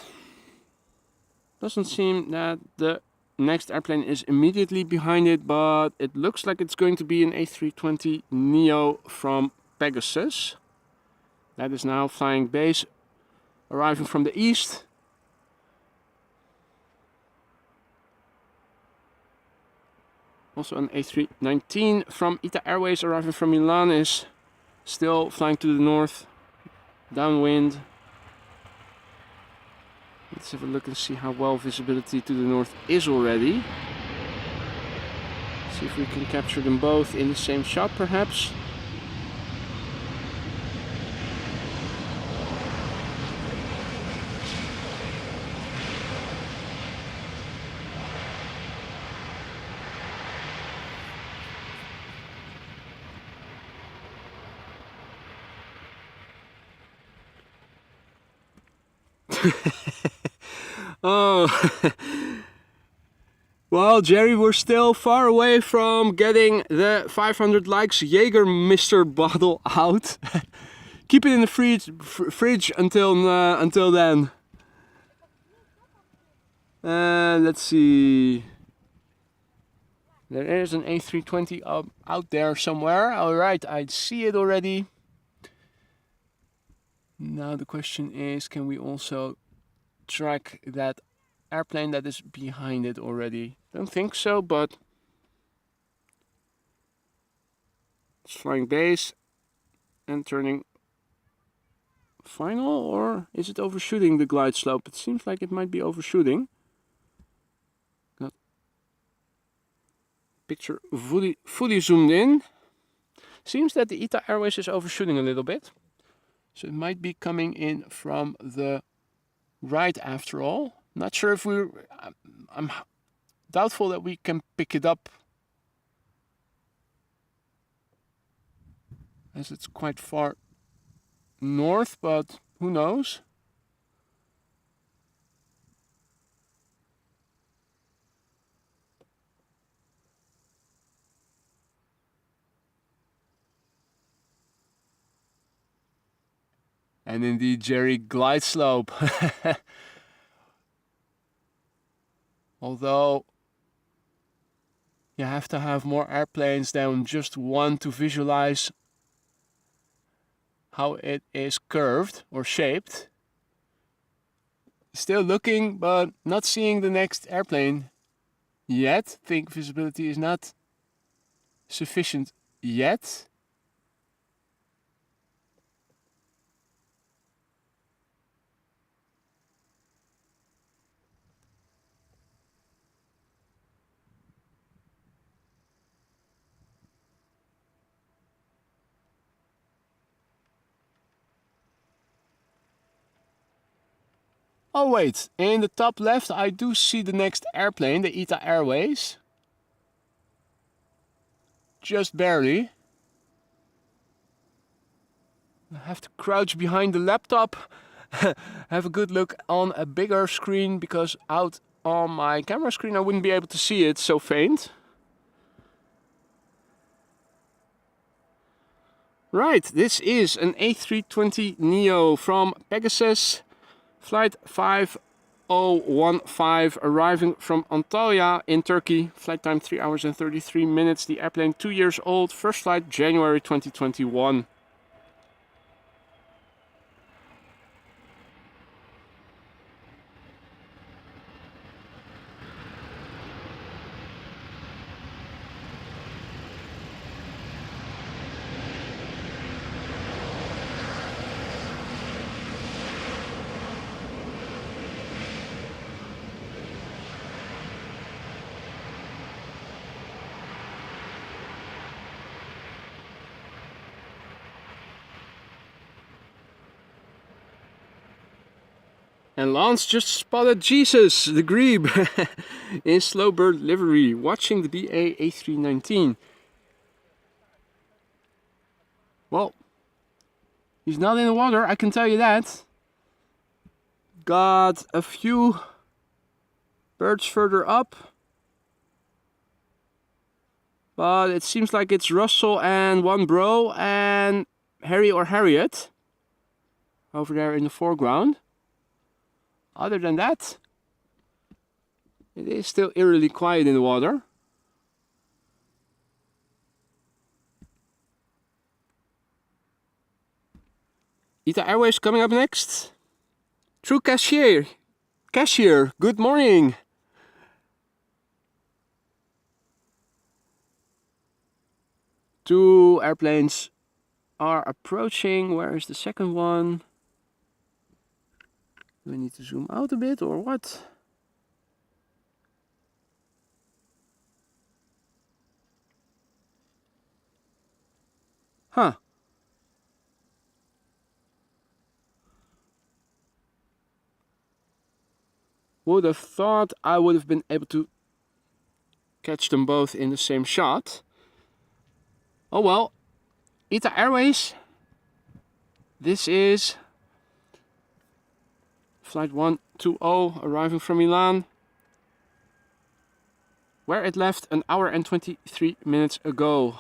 doesn't seem that the next airplane is immediately behind it, but it looks like it's going to be an A320neo from Pegasus. That is now flying base, arriving from the east. Also an A319 from ITA Airways arriving from Milan is still flying to the north, downwind. Let's have a look and see how well visibility to the north is already. See if we can capture them both in the same shot perhaps. Oh, well, Jerry, we're still far away from getting the 500 likes Jägermeister bottle out. Keep it in the fridge until then. Let's see. There is an A320 out there somewhere. All right, I see it already. Now the question is, can we also track that airplane that is behind it already? Don't think so, but it's flying base and turning final, or is it overshooting the glide slope? It seems like it might be overshooting. Got picture fully zoomed in. Seems that the ITA Airways is overshooting a little bit. So it might be coming in from the right after all. Not sure if I'm doubtful that we can pick it up, as it's quite far north, but who knows? And indeed, Jerry, glide slope. Although you have to have more airplanes than just one to visualize how it is curved or shaped. Still looking, but not seeing the next airplane yet. Think visibility is not sufficient yet. Oh wait, in the top left I do see the next airplane, the ITA Airways. Just barely. I have to crouch behind the laptop, have a good look on a bigger screen, because out on my camera screen I wouldn't be able to see it, so faint. Right, this is an A320neo from Pegasus. Flight 5015, arriving from Antalya in Turkey. Flight time 3 hours and 33 minutes. The airplane 2 years old. First flight January 2021. And Lance just spotted Jesus, the Grebe, in Slowbird livery, watching the BA A319. Well, he's not in the water, I can tell you that. Got a few birds further up. But it seems like it's Russell and one bro and Harry or Harriet over there in the foreground. other than that, it is still eerily quiet in the water. ITA Airways coming up next. True Cashier, good morning. Two airplanes are approaching. Where is the second one? Do I need to zoom out a bit or what? Huh. Would have thought I would have been able to catch them both in the same shot. Oh well. ITA Airways. This is flight 120 arriving from Milan, where it left an hour and 23 minutes ago.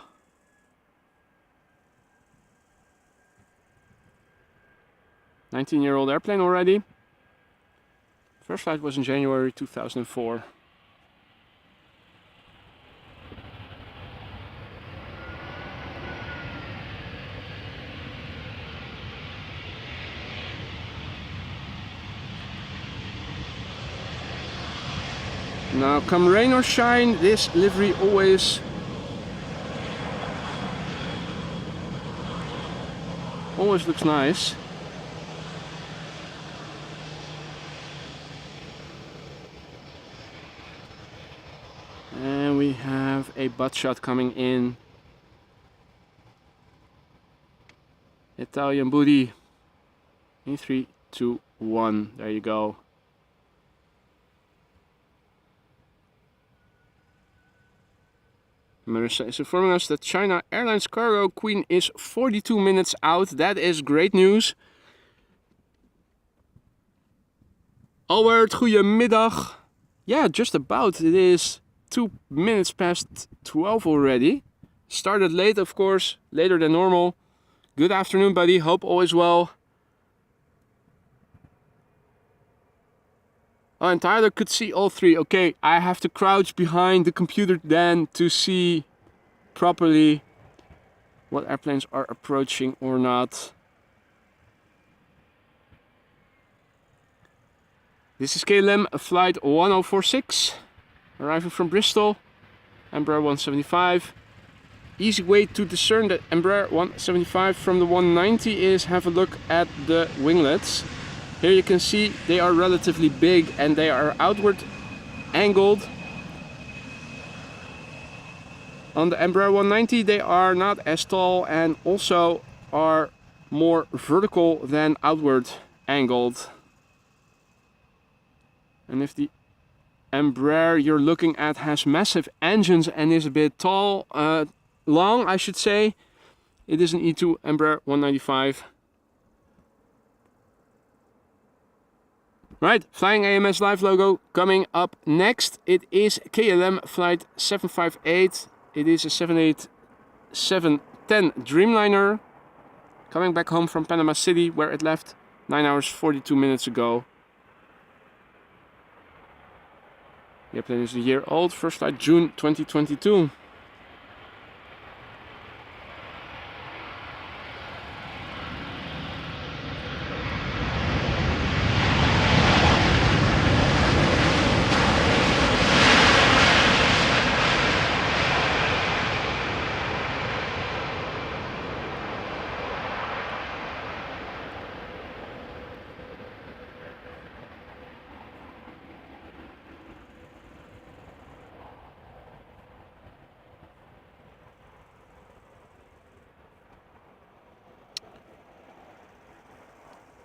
"19-year-old airplane already. First flight was in January 2004. Now, come rain or shine, this livery always looks nice. And we have a butt shot coming in. Italian booty. 3, 2, 1. There you go. Marissa is informing us that China Airlines cargo queen is 42 minutes out. That is great news. Albert, goedemiddag. Yeah, just about. It is 2 minutes past 12 already. Started late, of course, later than normal. Good afternoon, buddy. Hope all is well. Oh, and Tyler could see all three. Okay, I have to crouch behind the computer then to see properly what airplanes are approaching or not. This is KLM flight 1046, arriving from Bristol, Embraer 175. Easy way to discern the Embraer 175 from the 190 is have a look at the winglets. Here you can see they are relatively big and they are outward angled. On the Embraer 190 they are not as tall and also are more vertical than outward angled. And if the Embraer you're looking at has massive engines and is a bit long I should say, it is an E2 Embraer 195. Right, flying AMS live logo coming up next. It is KLM flight 758. It is a 787-10 Dreamliner coming back home from Panama City, where it left 9 hours 42 minutes ago. The airplane is a year old, first flight June 2022.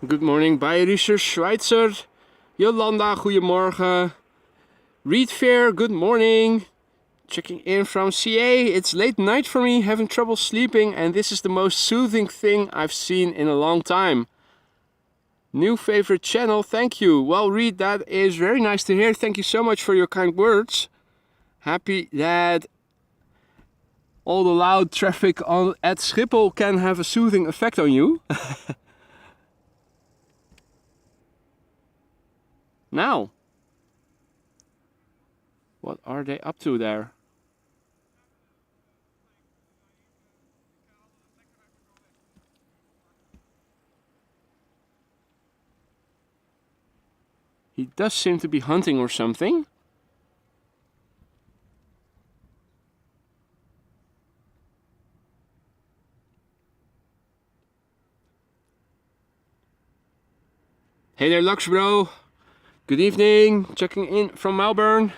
Good morning, Bayerischer Schweizer. Yolanda, goedemorgen. Reed Fair, good morning. Checking in from CA. It's late night for me, having trouble sleeping, and this is the most soothing thing I've seen in a long time. New favorite channel, thank you. Well, Reed, that is very nice to hear. Thank you so much for your kind words. Happy that all the loud traffic at Schiphol can have a soothing effect on you. Now, what are they up to there? He does seem to be hunting or something. Hey there, Lux bro. Good evening. Checking in from Melbourne.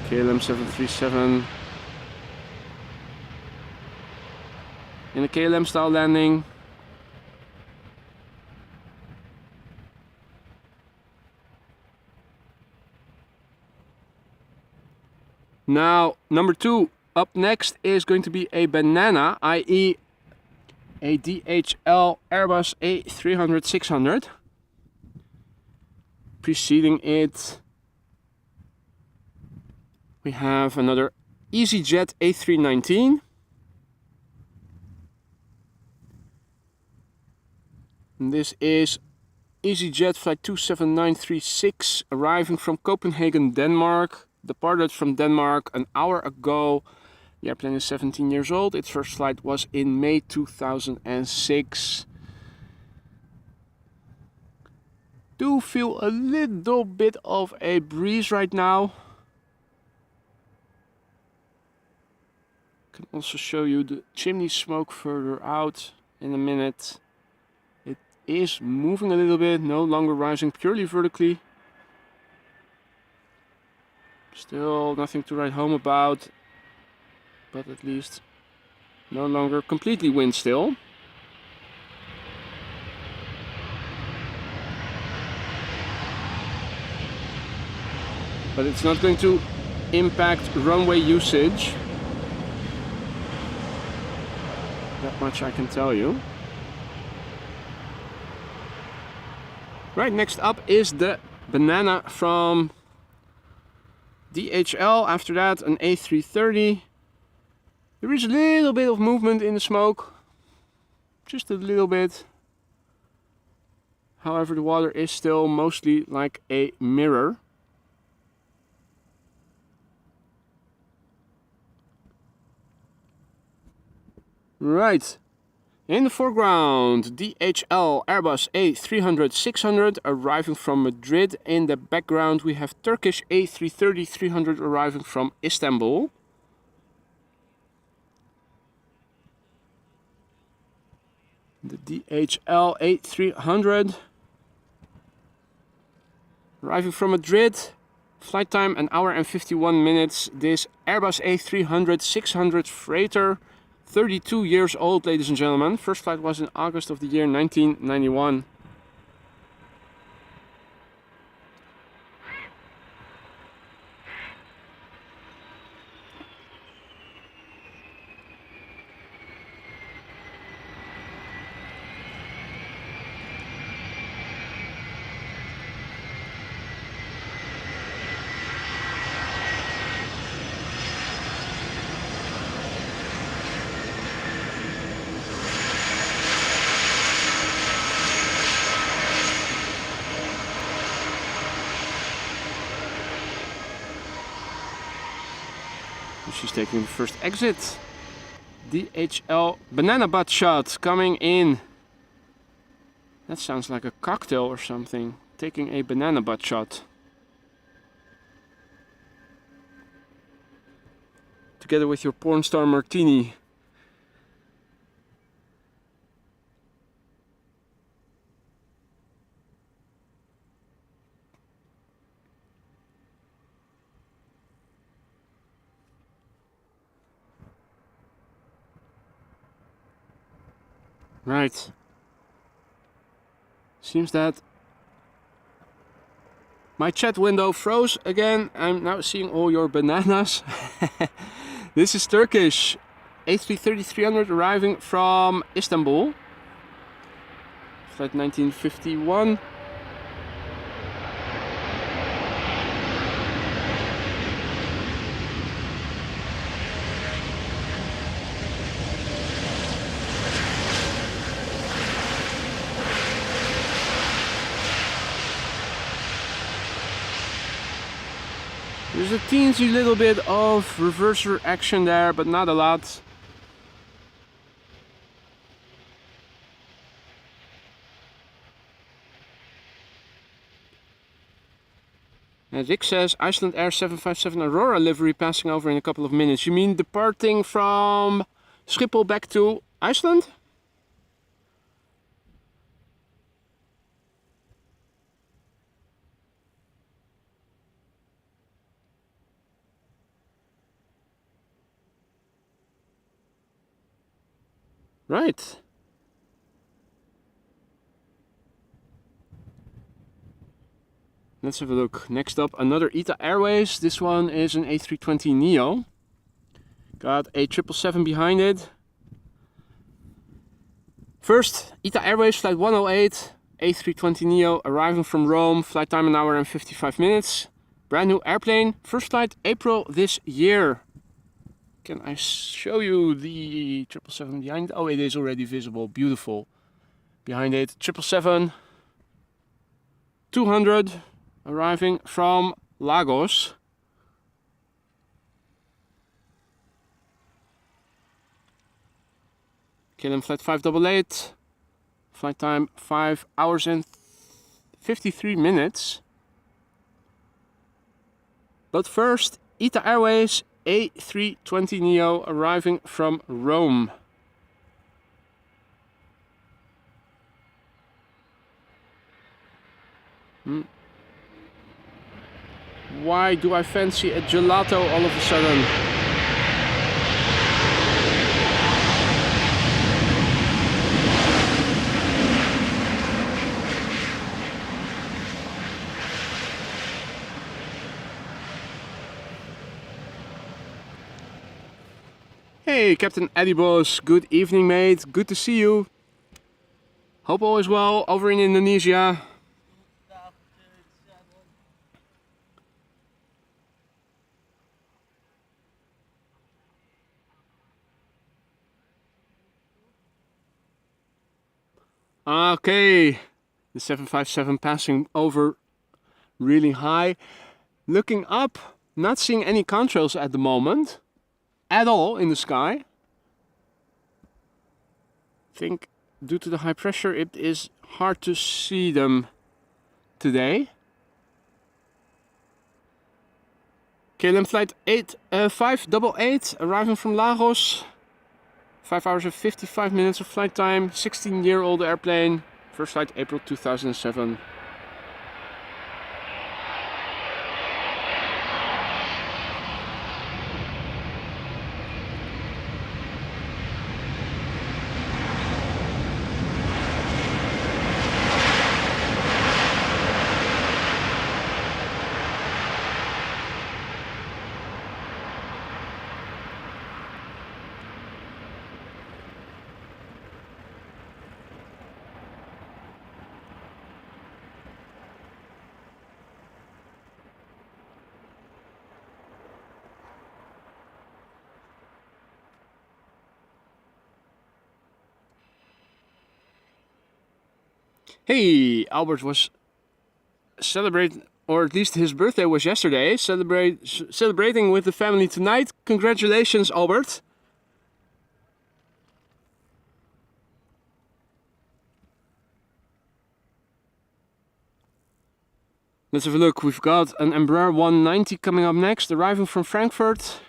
KLM 737 in a KLM style landing. Now, number 2 up next is going to be a banana, i.e. a DHL Airbus A300-600. Preceding it, we have another EasyJet A319. And this is EasyJet flight 27936, arriving from Copenhagen, Denmark. Departed from Denmark an hour ago. The airplane is 17 years old. Its first flight was in May 2006. Do feel a little bit of a breeze right now. Can also show you the chimney smoke further out in a minute. It is moving a little bit, no longer rising purely vertically. Still nothing to write home about, but at least no longer completely wind still. But it's not going to impact runway usage. That much I can tell you. Right, next up is the banana from DHL. After that, an A330. There is a little bit of movement in the smoke. Just a little bit. However, the water is still mostly like a mirror. Right. In the foreground, DHL Airbus A300-600 arriving from Madrid. In the background we have Turkish A330-300 arriving from Istanbul. The DHL A300 arriving from Madrid. Flight time an hour and 51 minutes. This Airbus A300-600 freighter. 32 years old, ladies and gentlemen. First flight was in August of the year 1991. She's taking the first exit. DHL banana butt shot coming in. That sounds like a cocktail or something. Taking a banana butt shot. Together with your porn star martini. Right. Seems that my chat window froze again. I'm now seeing all your bananas. This is Turkish A330-300 arriving from Istanbul. Flight 1951. There's a teensy little bit of reverser action there, but not a lot. And Rick says Icelandair 757 Aurora livery passing over in a couple of minutes. You mean departing from Schiphol back to Iceland? Right. Let's have a look. Next up, another ITA Airways. This one is an A320neo. Got a 777 behind it. First, ITA Airways flight 108, A320neo arriving from Rome. Flight time 1 hour and 55 minutes. Brand new airplane. First flight April this year. Can I show you the 777 behind it? Oh, it is already visible. Beautiful. Behind it, 777 200 arriving from Lagos. KLM flight 588. Flight time 5 hours and 53 minutes. But first, ITA Airways A320neo arriving from Rome. Why do I fancy a gelato all of a sudden? Hey, Captain Eddie Boss, good evening, mate. Good to see you. Hope all is well over in Indonesia. Okay, the 757 passing over really high. Looking up, not seeing any contrails at the moment. At all in the sky. I think due to the high pressure it is hard to see them today. KLM flight 588 arriving from Lagos. 5 hours and 55 minutes of flight time. 16-year-old airplane. First flight April 2007. Hey, Albert was celebrating, or at least his birthday was yesterday. Celebrating with the family tonight. Congratulations, Albert. Let's have a look. We've got an Embraer 190 coming up next, arriving from Frankfurt.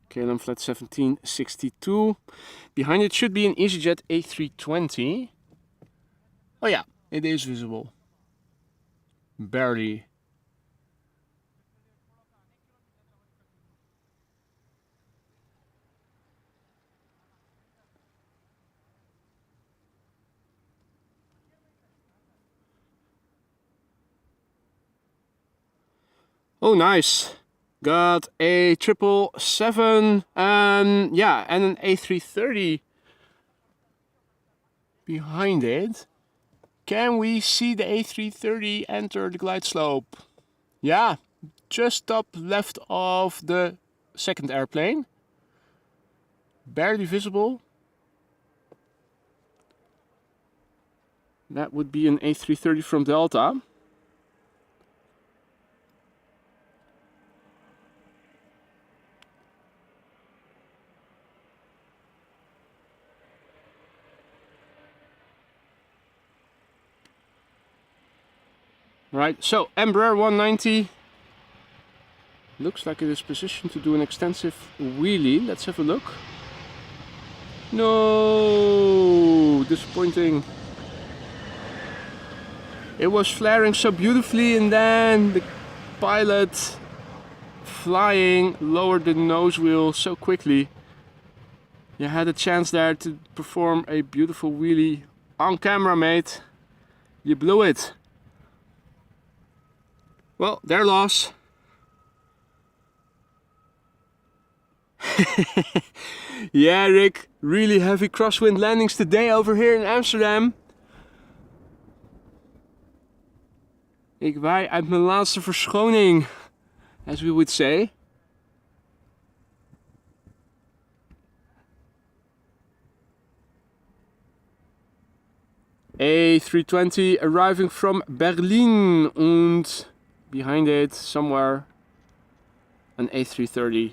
KLM flight 1762. Behind it should be an EasyJet A320. Oh yeah, it is visible. Barely. Oh, nice. Got a 777 and an A330 behind it. Can we see the A330 enter the glide slope? Yeah, just top left of the second airplane. Barely visible. That would be an A330 from Delta. Right, so Embraer 190 looks like it is positioned to do an extensive wheelie. Let's have a look. No, disappointing. It was flaring so beautifully, and then the pilot flying lowered the nose wheel so quickly. You had a chance there to perform a beautiful wheelie on camera, mate. You blew it. Well, their loss. Yeah, Rick, really heavy crosswind landings today over here in Amsterdam. Ik waai uit mijn laatste verschoning, as we would say. A320 arriving from Berlin, and behind it somewhere an A330.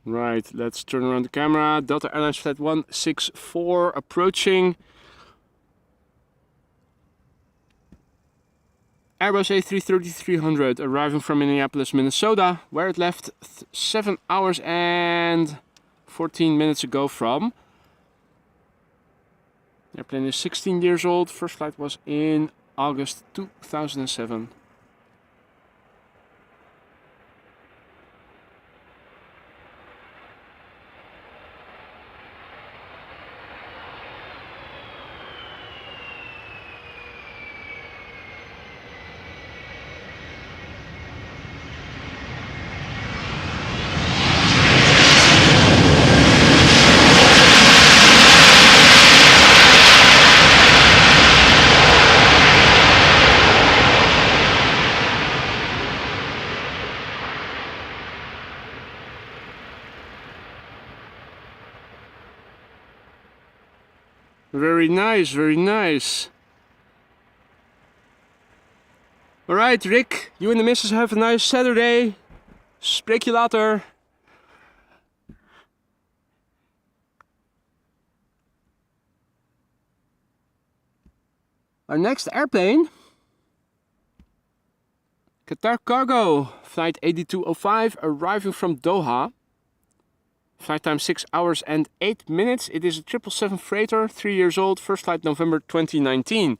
Right, let's turn around the camera. Delta Airlines Flight 164 approaching. Airbus A330-300 arriving from Minneapolis, Minnesota, where it left 7 hours and 14 minutes ago from. The airplane is 16 years old. First flight was in August 2007. Very nice, very nice. Alright, Rick, you and the missus have a nice Saturday. Spreek je later. Our next airplane, Qatar Cargo, flight 8205, arriving from Doha. Flight time 6 hours and 8 minutes. It is a 777 freighter, 3 years old, first flight November 2019.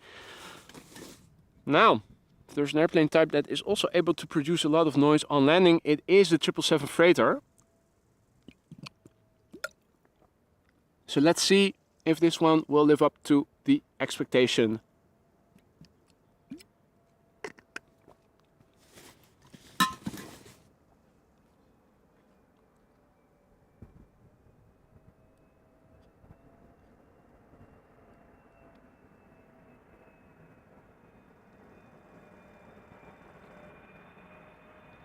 Now, if there's an airplane type that is also able to produce a lot of noise on landing, it is the 777 freighter. So let's see if this one will live up to the expectation.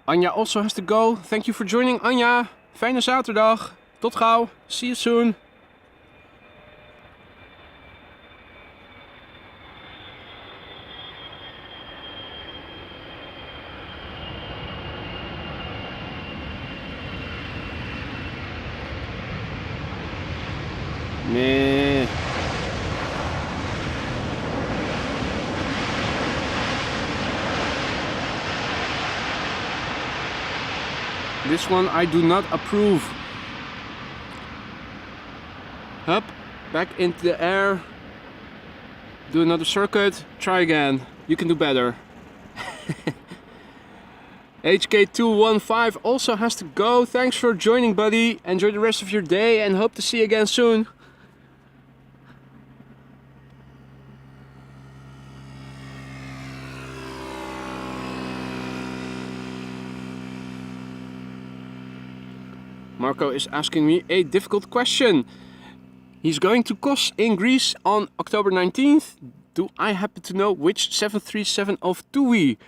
Anja also has to go. Thank you for joining, Anja. Fijne zaterdag. Tot gauw. See you soon. Nee. This one I do not approve. Up, back into the air. Do another circuit, try again. You can do better. HK215 also has to go. Thanks for joining, buddy. Enjoy the rest of your day and hope to see you again soon. Marco is asking me a difficult question. He's going to Kos in Greece on October 19th. Do I happen to know which 737 of TUI?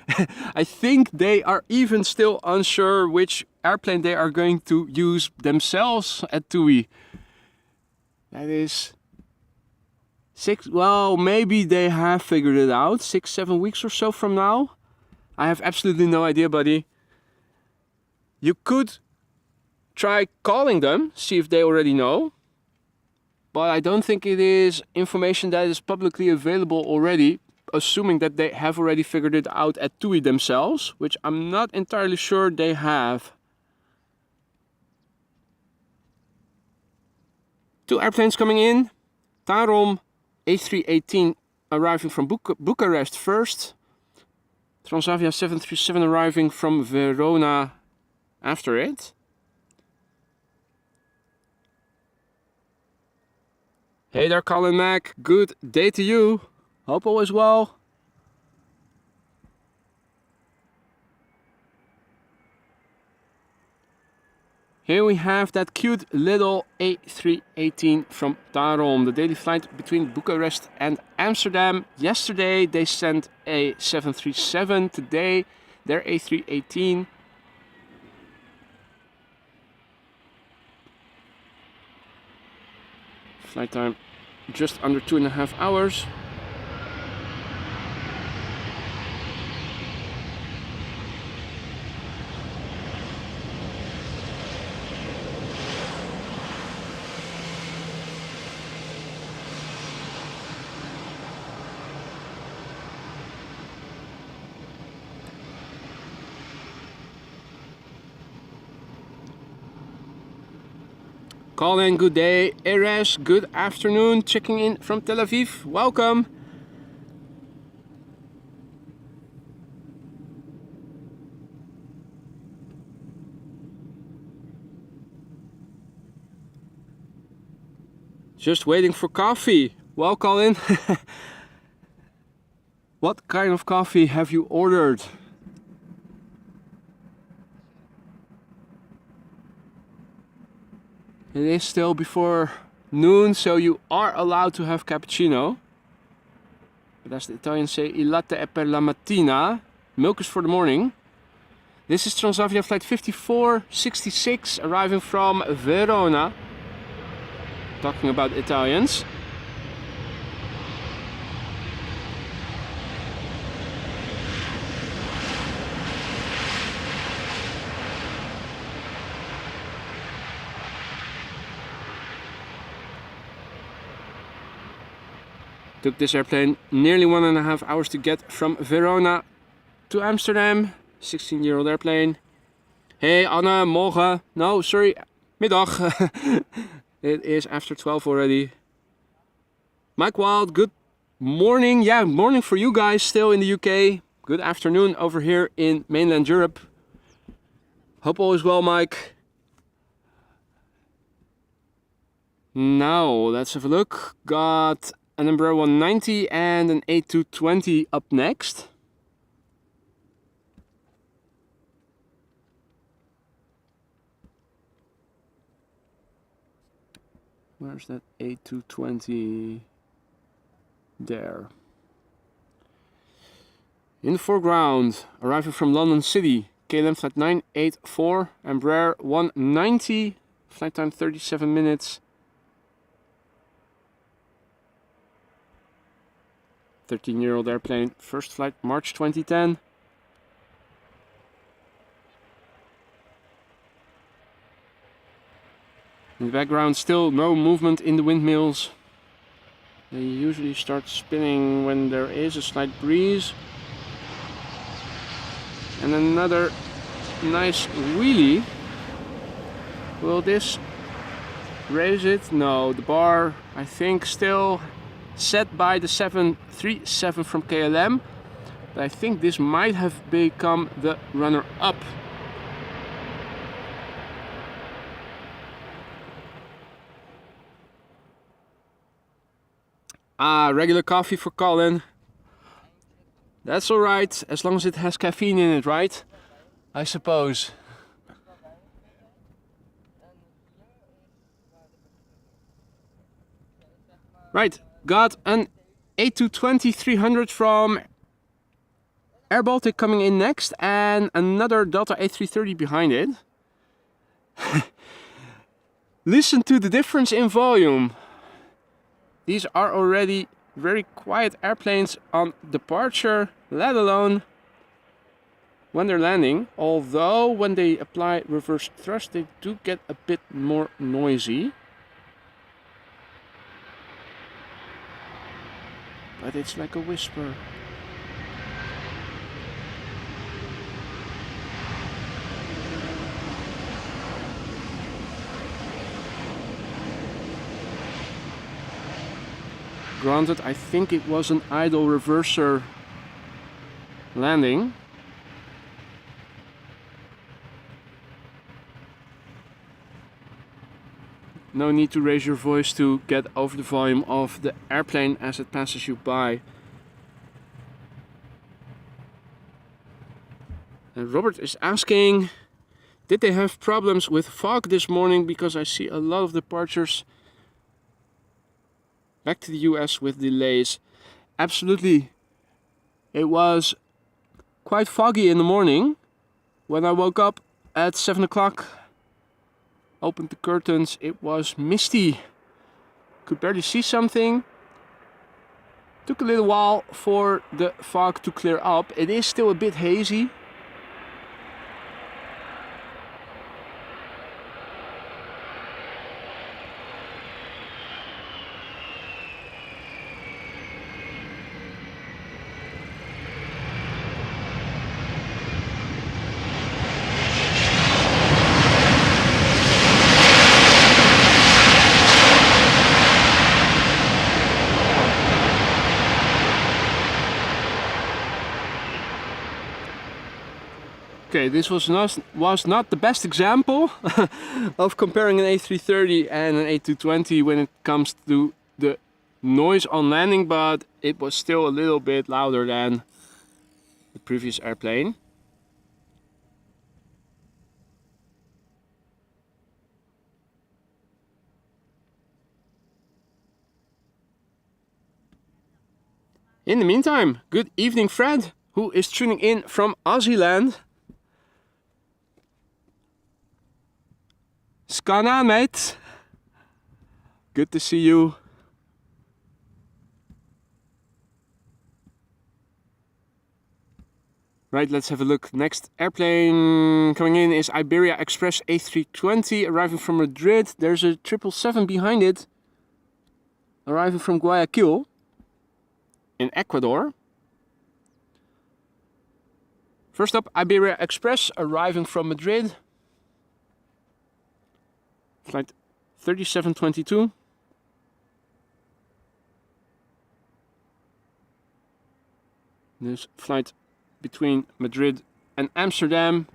I think they are even still unsure which airplane they are going to use themselves at TUI. That is well, maybe they have figured it out 6-7 weeks or so from now. I have absolutely no idea, buddy. You could try calling them, see if they already know. But I don't think it is information that is publicly available already, assuming that they have already figured it out at TUI themselves, which I'm not entirely sure they have. 2 airplanes coming in. TAROM A318 arriving from Bucharest first. Transavia 737 arriving from Verona after it. Hey there, Colin Mac. Good day to you. Hope all is well. Here we have that cute little A318 from TAROM. The daily flight between Bucharest and Amsterdam. Yesterday they sent a 737. Today their A318. Flight time just under 2.5 hours. Colin, good day. Eres, good afternoon. Checking in from Tel Aviv. Welcome. Just waiting for coffee. Well, Colin, what kind of coffee have you ordered? It is still before noon, so you are allowed to have cappuccino. But as the Italians say, il latte è per la mattina. Milk is for the morning. This is Transavia flight 5466 arriving from Verona. Talking about Italians. Took this airplane nearly 1.5 hours to get from Verona to Amsterdam. 16-year-old airplane. Hey Anna, morgen. No, sorry, middag. It is after 12 already. Mike Wild, good morning. Yeah, morning for you guys still in the UK. Good afternoon over here in mainland Europe. Hope all is well, Mike. Now, let's have a look. Got an Embraer 190 and an A220 up next. Where's that A220? There. In the foreground, arriving from London City, KLM flight 984, Embraer 190, flight time 37 minutes. 13-year-old airplane, first flight March 2010. In the background, still no movement in the windmills. They usually start spinning when there is a slight breeze. And another nice wheelie Will this raise it? No, the bar I think still set by the 737 from KLM. But I think this might have become the runner-up. Ah, regular coffee for Colin. That's alright, as long as it has caffeine in it, right? I suppose. Right, got an A220-300 from Air Baltic coming in next, and another Delta A330 behind it. Listen to the difference in volume. These are already very quiet airplanes on departure, let alone when they're landing. Although when they apply reverse thrust, they do get a bit more noisy. But it's like a whisper. Granted, I think it was an idle reverser landing. No need to raise your voice to get over the volume of the airplane as it passes you by. And Robert is asking, did they have problems with fog this morning? Because I see a lot of departures back to the US with delays. Absolutely. It was quite foggy in the morning. When I woke up at 7 o'clock, opened the curtains, it was misty. Could barely see something. Took a little while for the fog to clear up. It is still a bit hazy. Okay, this was not the best example of comparing an A330 and an A220 when it comes to the noise on landing, but it was still a little bit louder than the previous airplane. In the meantime, good evening Fred, who is tuning in from Aussie-land. Scan aan, mate. Good to see you. Right, let's have a look. Next airplane coming in is Iberia Express A320, arriving from Madrid. There's a 777 behind it, arriving from Guayaquil in Ecuador. First up, Iberia Express, arriving from Madrid. Flight 3722. This flight between Madrid and Amsterdam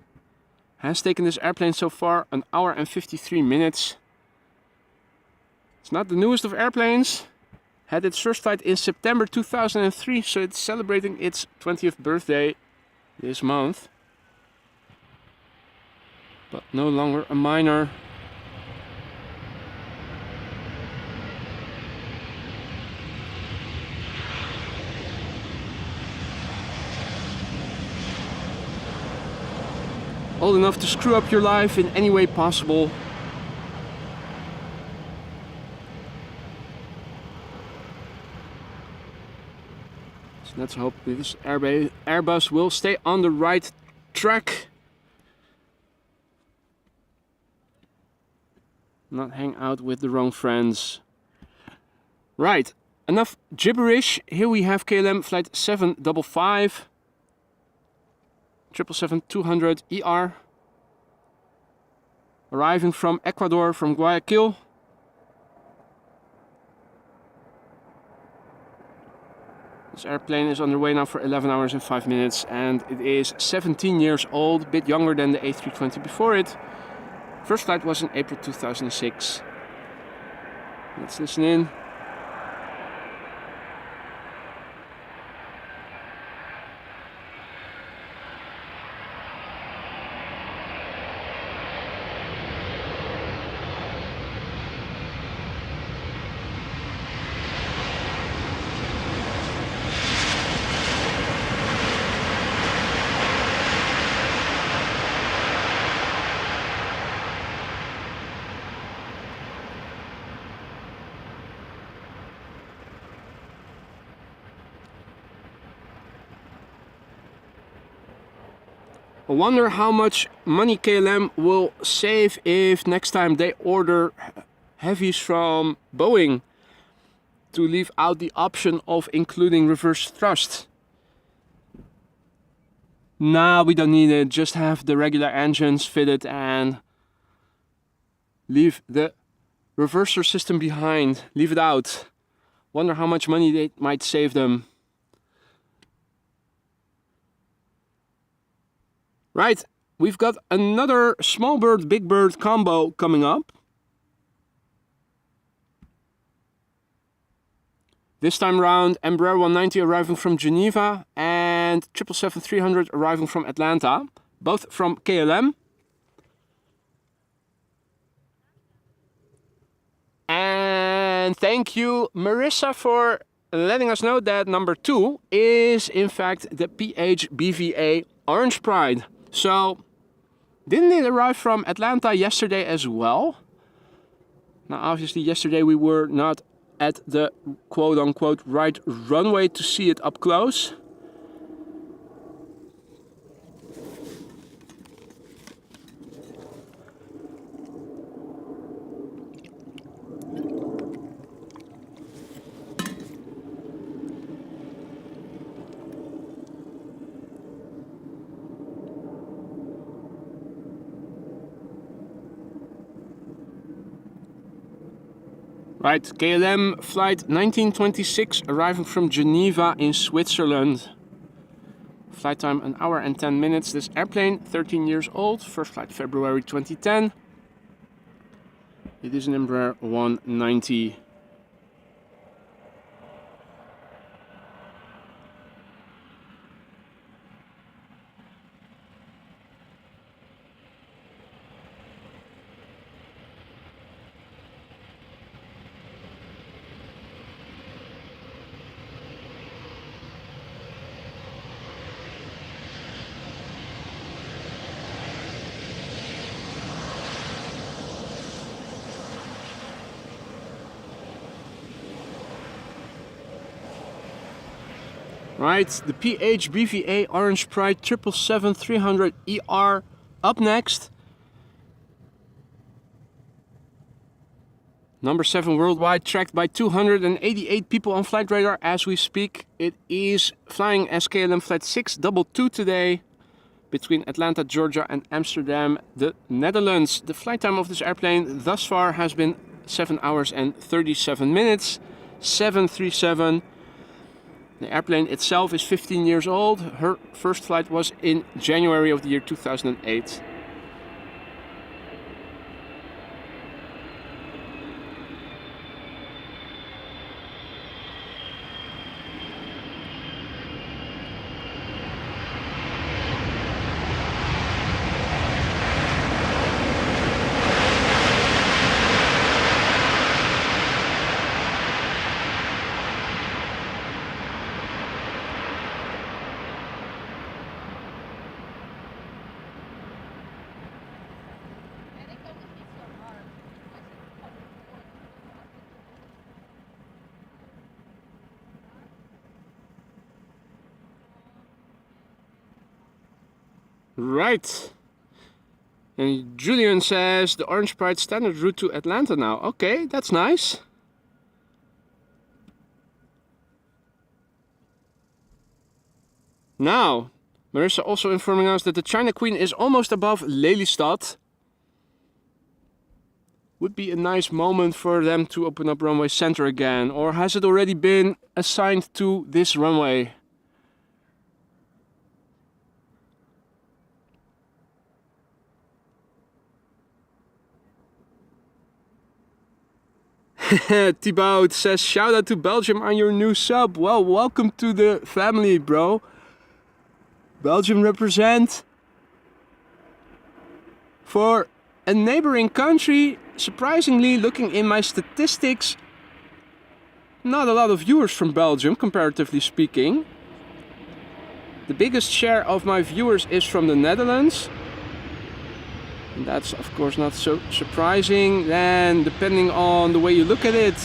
has taken this airplane so far 1 hour and 53 minutes. It's not the newest of airplanes. Had its first flight in September 2003, so it's celebrating its 20th birthday this month. But no longer a minor. Old enough to screw up your life in any way possible. So let's hope this Airbus will stay on the right track. Not hang out with the wrong friends. Right, enough gibberish. Here we have KLM flight 755. 777-200 ER, arriving from Ecuador, from Guayaquil. This airplane is underway now for 11 hours and 5 minutes, and it is 17 years old, a bit younger than the A320 before it. First flight was in April 2006. Let's listen in. I wonder how much money KLM will save if next time they order heavies from Boeing to leave out the option of including reverse thrust. Nah, we don't need it. Just have the regular engines fitted and leave the reverser system behind. Leave it out. Wonder how much money they might save them. Right, we've got another small bird, big bird combo coming up. This time around, Embraer 190 arriving from Geneva and 777-300 arriving from Atlanta, both from KLM. And thank you, Marissa, for letting us know that number 2 is in fact the PHBVA Orange Pride. So, didn't it arrive from Atlanta yesterday as well? Now, obviously, yesterday we were not at the quote-unquote right runway to see it up close. Right, KLM flight 1926 arriving from Geneva in Switzerland. Flight time 1 hour and 10 minutes. This airplane 13 years old, first flight February 2010. It is an Embraer 190. Right, the PHBVA Orange Pride 777-300ER up next. Number 7 worldwide, tracked by 288 people on flight radar as we speak. It is flying as KLM Flight 622 today between Atlanta, Georgia and Amsterdam, the Netherlands. The flight time of this airplane thus far has been 7 hours and 37 minutes. 737. The airplane itself is 15 years old. Her first flight was in January of the year 2008. Right. And Julian says the Orange Pride standard route to Atlanta now. Okay, that's nice. Now, Marissa also informing us that the China Queen is almost above Lelystad. would be a nice moment for them to open up runway center again. Or has it already been assigned to this runway? Thibaut says, shout out to Belgium on your new sub. Well, welcome to the family, bro. Belgium represent for a neighboring country. Surprisingly, looking in my statistics, not a lot of viewers from Belgium, comparatively speaking. The biggest share of my viewers is from the Netherlands. And that's of course not so surprising. Then, depending on the way you look at it,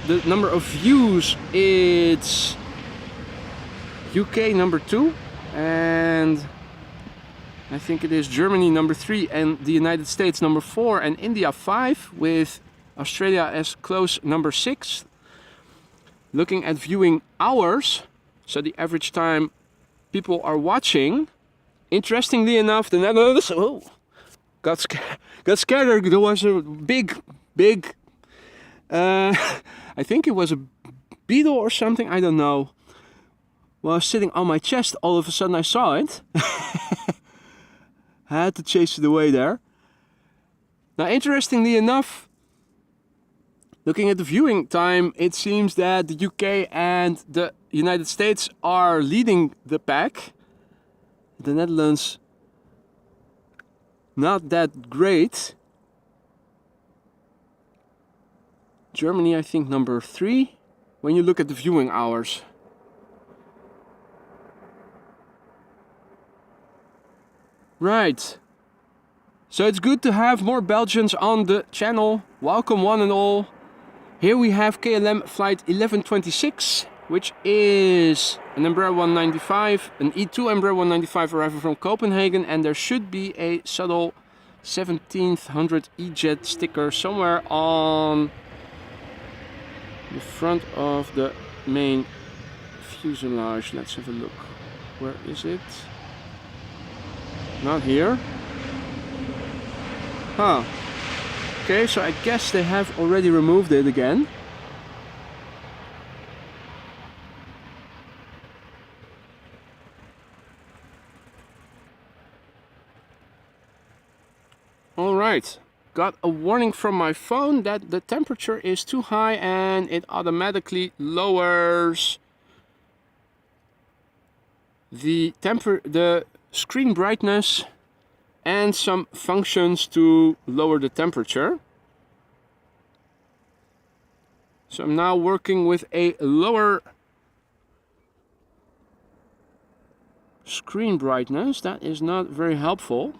the number of views, it's UK number 2, and I think it is Germany number 3, and the United States number 4, and India 5, with Australia as close number 6. Looking at viewing hours, so the average time people are watching, interestingly enough, the Netherlands got scared. There was a big I think it was a beetle or something, I don't know. Well, I was sitting on my chest, all of a sudden I saw it. I had to chase it away there. Now, interestingly enough, looking at the viewing time, it seems that the UK and the United States are leading the pack. The Netherlands, not that great. Germany, I think, number 3, when you look at the viewing hours. Right. So it's good to have more Belgians on the channel. Welcome one and all. Here we have KLM flight 1126, which is an Embraer 195, an E2 Embraer 195 arriving from Copenhagen, and there should be a subtle 1700 E-Jet sticker somewhere on the front of the main fuselage. Let's have a look. Where is it? Not here. Huh. Okay, so I guess they have already removed it again. Alright, got a warning from my phone that the temperature is too high and it automatically lowers the screen brightness and some functions to lower the temperature. So I'm now working with a lower screen brightness. That is not very helpful.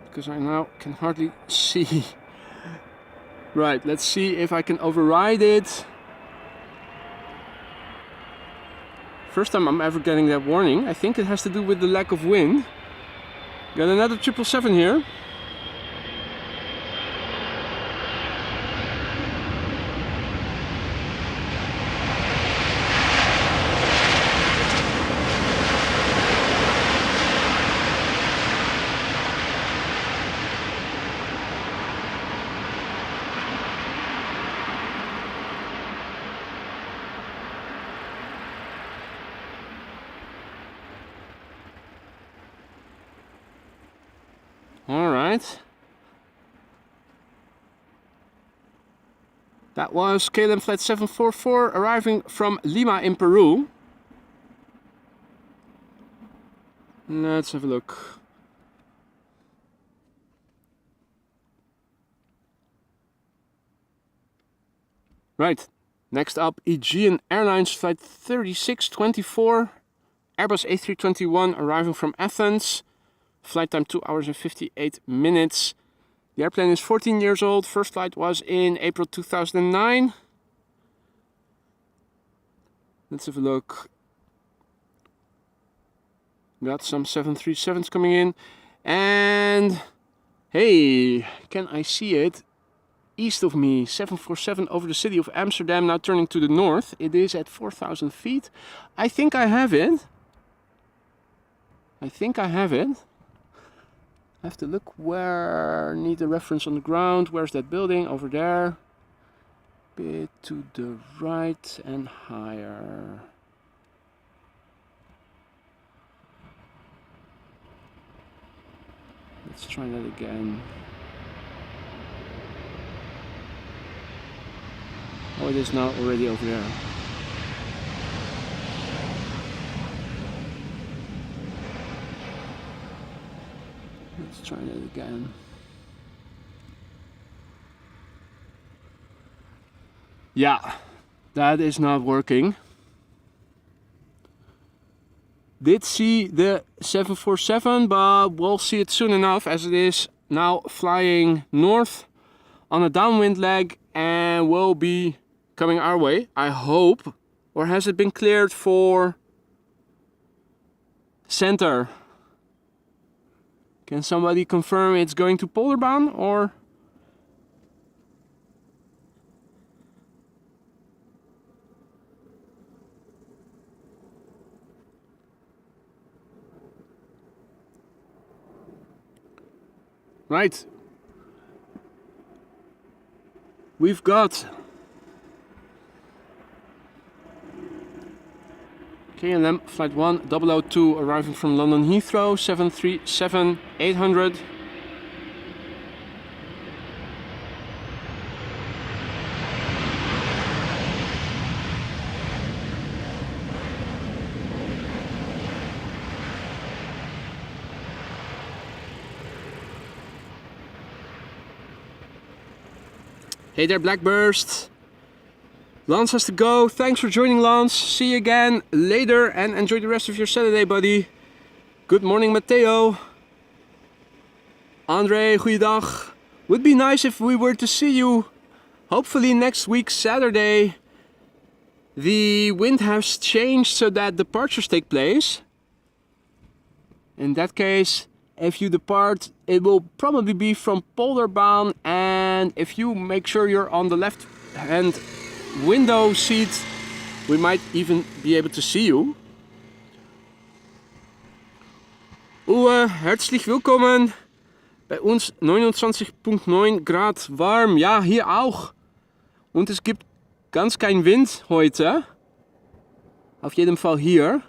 Because I now can hardly see. Right, let's see if I can override it. First time I'm ever getting that warning. I think it has to do with the lack of wind. Got another 777 here. Alright. That was KLM flight 744 arriving from Lima in Peru. Let's have a look. Right. Next up, Aegean Airlines flight 3624. Airbus A321 arriving from Athens. Flight time 2 hours and 58 minutes. The airplane is 14 years old. First flight was in April 2009. Let's have a look. Got some 737s coming in. And hey, can I see it? East of me, 747 over the city of Amsterdam, now turning to the north. It is at 4,000 feet. I think I have it. I think I have it. I have to look where, need a reference on the ground. Where's that building? Over there. Bit to the right and higher. Let's try that again. Oh, it is now already over there. Let's try that again. Yeah, that is not working. Did see the 747, but we'll see it soon enough as it is now flying north on a downwind leg and will be coming our way, I hope. Or has it been cleared for center? Can somebody confirm it's going to Polderbaan or? Right. We've got KLM Flight 1002 arriving from London Heathrow, 737-800. Hey there, Blackburst. Lance has to go. Thanks for joining, Lance. See you again later and enjoy the rest of your Saturday, buddy. Good morning, Matteo. Andre, goeiedag. Would be nice if we were to see you, hopefully next week, Saturday. The wind has changed so that departures take place. In that case, if you depart, it will probably be from Polderbaan, and if you make sure you're on the left hand window seat, we might even be able to see you. Uwe, herzlich willkommen bei uns 29.9 Grad warm. Ja, hier auch. Und es gibt ganz kein Wind heute. Auf jeden Fall hier.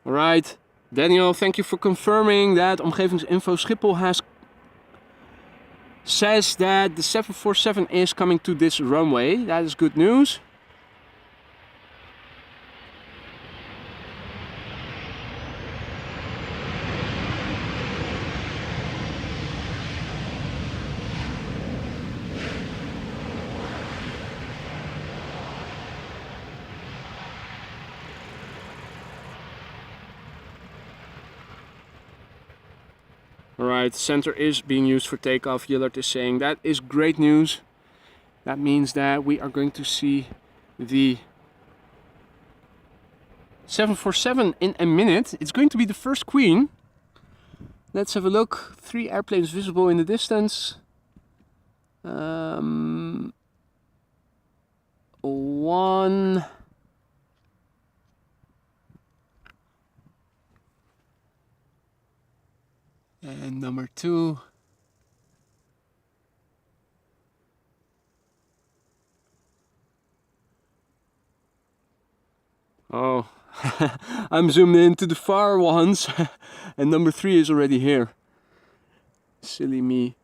Alright, Daniel, thank you for confirming that Omgevingsinfo Schiphol says that the 747 is coming to this runway. That is good news. Alright, center is being used for takeoff. Yillard is saying that is great news. That means that we are going to see the 747 in a minute. It's going to be the first Queen. Let's have a look. 3 airplanes visible in the distance. One. And number 2. Oh, I'm zoomed into the far ones, and number 3 is already here. Silly me.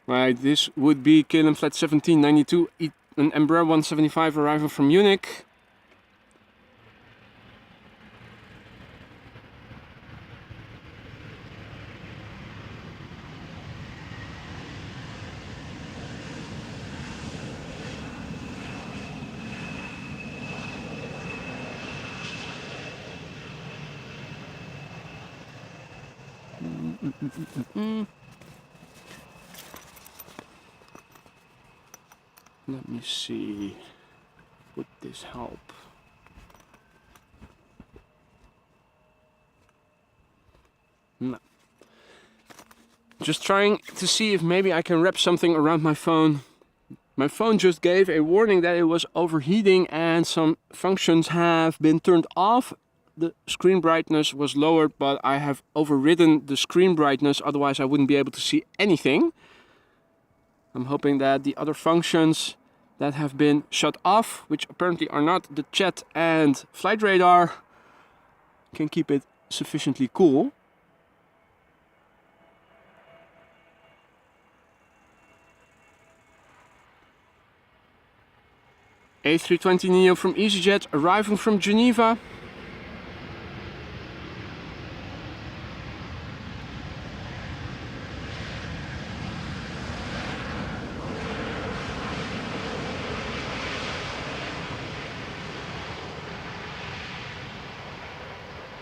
Right, this would be KLM Flight 1792, an Embraer 175 arriving from Munich. Let me see. Would this help? No. Just trying to see if maybe I can wrap something around my phone. My phone just gave a warning that it was overheating and some functions have been turned off. The screen brightness was lowered, but I have overridden the screen brightness, otherwise I wouldn't be able to see anything. I'm hoping that the other functions that have been shut off, which apparently are not the chat and flight radar, can keep it sufficiently cool. A320neo from EasyJet arriving from Geneva.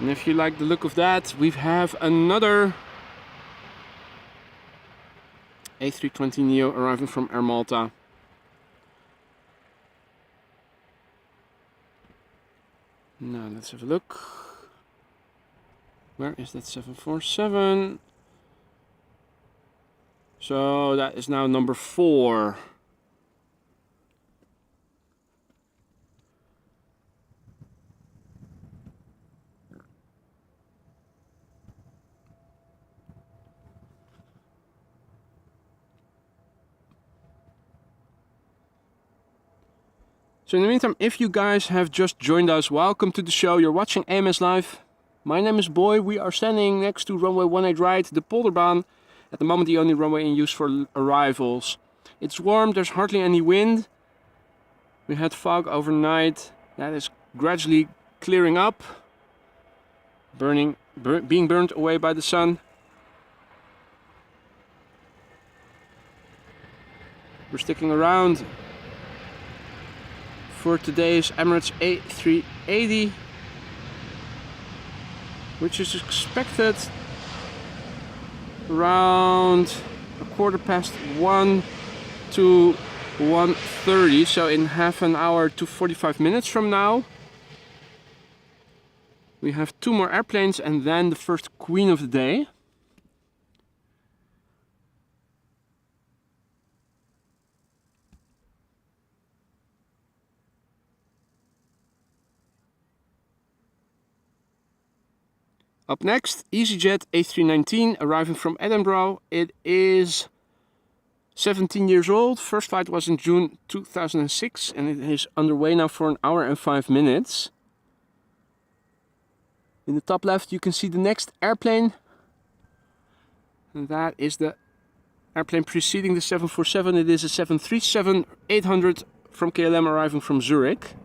And if you like the look of that, we have another A320neo arriving from Air Malta. Now let's have a look. Where is that 747? So that is now number 4. So in the meantime, if you guys have just joined us, welcome to the show. You're watching AMS Live. My name is Boy. We are standing next to runway 18 right, the Polderbaan. At the moment the only runway in use for arrivals. It's warm, there's hardly any wind. We had fog overnight. That is gradually clearing up. Being burned away by the sun. We're sticking around for today's Emirates A380, which is expected around 1:15 to 1:30, so in half an hour to 45 minutes from now. We have 2 more airplanes and then the first queen of the day. Up next, EasyJet A319 arriving from Edinburgh. It is 17 years old. First flight was in June 2006 and it is underway now for 1 hour and 5 minutes. In the top left you can see the next airplane. And that is the airplane preceding the 747. It is a 737-800 from KLM arriving from Zurich.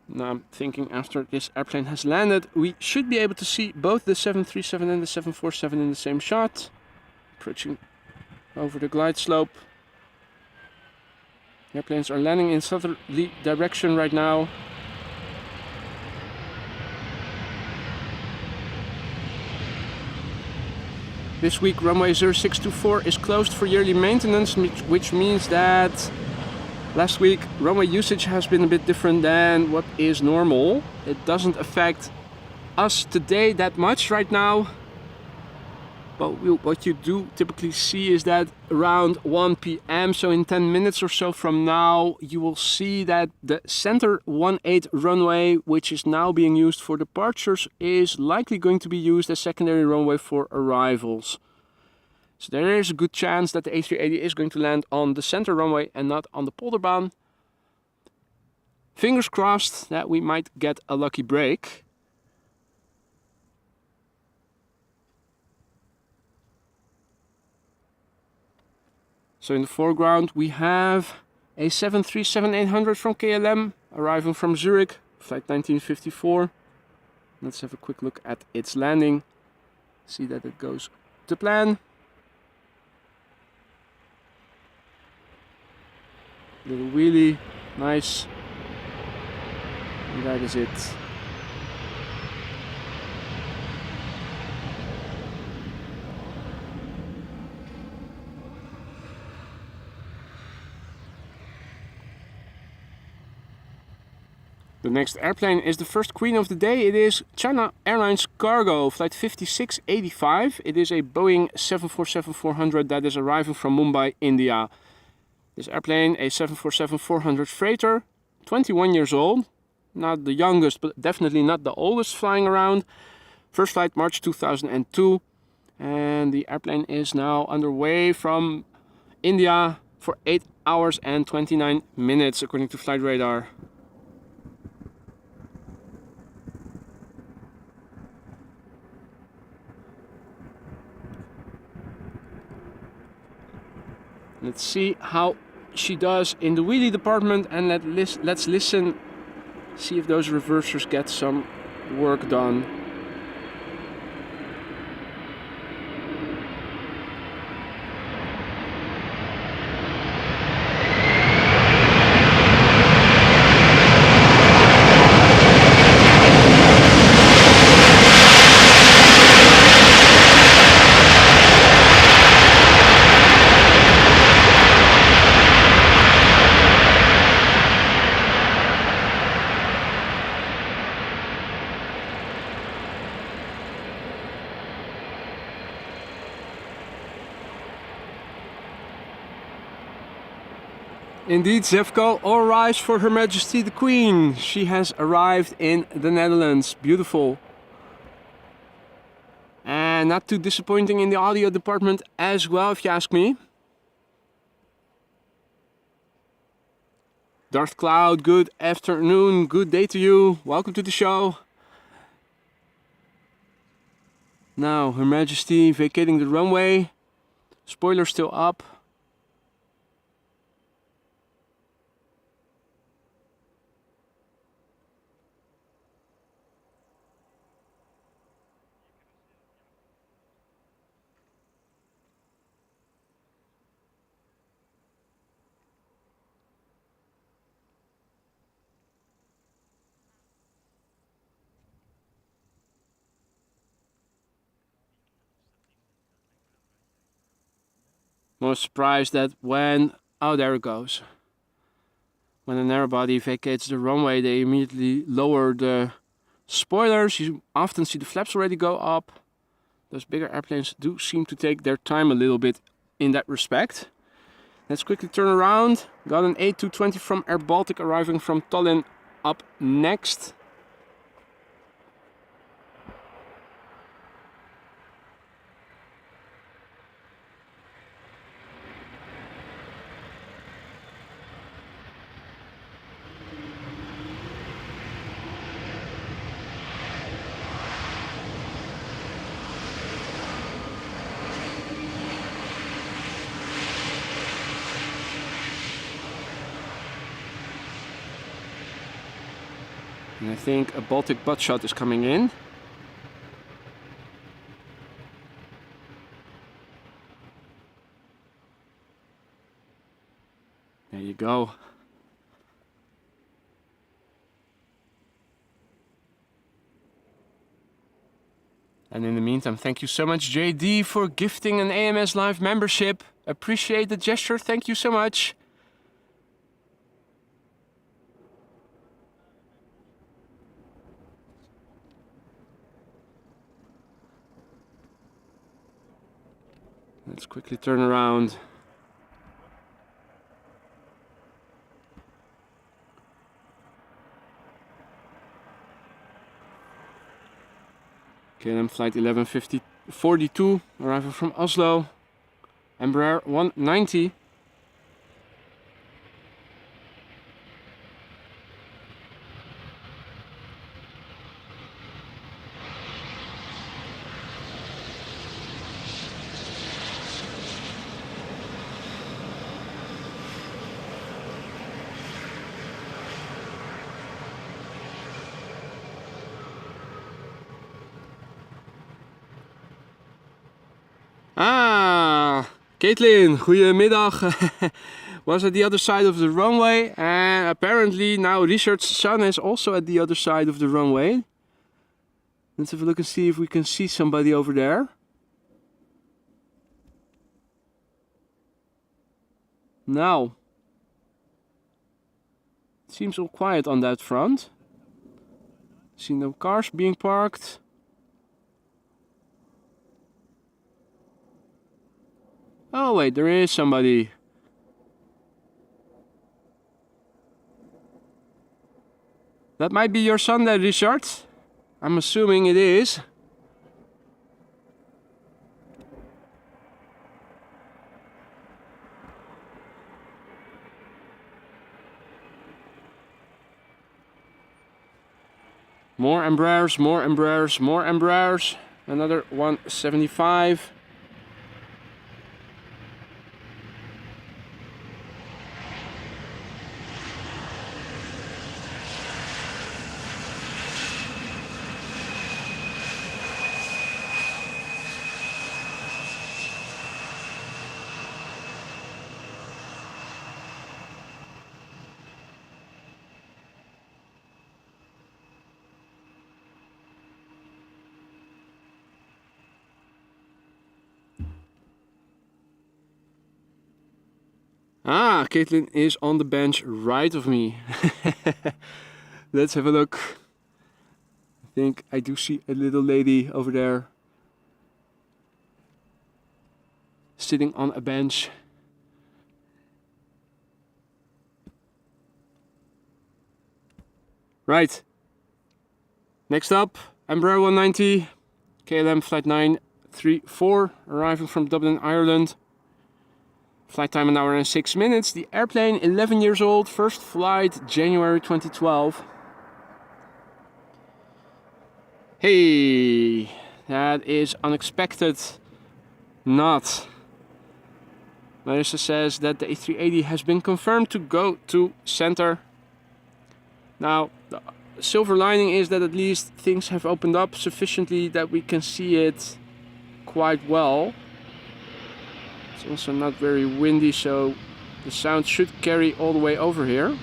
Now I'm thinking after this airplane has landed, we should be able to see both the 737 and the 747 in the same shot. Approaching over the glide slope. Airplanes are landing in southerly direction right now. This week runway 0624 is closed for yearly maintenance, which means that last week runway usage has been a bit different than what is normal. It doesn't affect us today that much right now. But what you do typically see is that around 1 p.m, so in 10 minutes or so from now, you will see that the center 18 runway, which is now being used for departures, is likely going to be used as secondary runway for arrivals. So there is a good chance that the A380 is going to land on the center runway and not on the Polderbaan. Fingers crossed that we might get a lucky break. So in the foreground we have a 737-800 from KLM arriving from Zurich, flight 1954. Let's have a quick look at its landing. See that it goes to plan. Little wheelie, nice. And that is it. The next airplane is the first queen of the day. It is China Airlines Cargo, flight 5685. It is a Boeing 747-400 that is arriving from Mumbai, India. This airplane, a 747-400 freighter, 21 years old. Not the youngest, but definitely not the oldest flying around. First flight March 2002. And the airplane is now underway from India for 8 hours and 29 minutes, according to flight radar. Let's see how she does in the wheelie department, and let's listen, see if those reversers get some work done. Indeed, Zevko, all rise for Her Majesty the Queen. She has arrived in the Netherlands. Beautiful. And not too disappointing in the audio department as well, if you ask me. Darth Cloud, good afternoon, good day to you. Welcome to the show. Now, Her Majesty vacating the runway. Spoiler still up. More surprised that when, oh there it goes. When a narrow body vacates the runway, they immediately lower the spoilers. You often see the flaps already go up. Those bigger airplanes do seem to take their time a little bit in that respect. Let's quickly turn around. Got an A220 from Air Baltic arriving from Tallinn up next. And I think a Baltic butt shot is coming in. There you go. And in the meantime, thank you so much, JD, for gifting an AMS Live membership. Appreciate the gesture. Thank you so much. Let's quickly turn around. KLM flight 1142 arriving from Oslo. Embraer 190. Ah, Caitlin, goedemiddag. Was at the other side of the runway, and apparently now Richard's son is also at the other side of the runway. Let's have a look and see if we can see somebody over there. Now, it seems all quiet on that front. See no cars being parked. Oh wait, there is somebody. That might be your son there, Richard. I'm assuming it is. More Embraers, more Embraers, more Embraers. Another 175. Ah, Caitlin is on the bench right of me. Let's have a look. I think I do see a little lady over there sitting on a bench. Right. Next up, Embraer 190, KLM flight 934, arriving from Dublin, Ireland. Flight time 1 hour and 6 minutes. The airplane 11 years old. First flight January 2012. Hey, that is unexpected. Not. Marissa says that the A380 has been confirmed to go to center. Now, the silver lining is that at least things have opened up sufficiently that we can see it quite well. It's also not very windy, so the sound should carry all the way over here.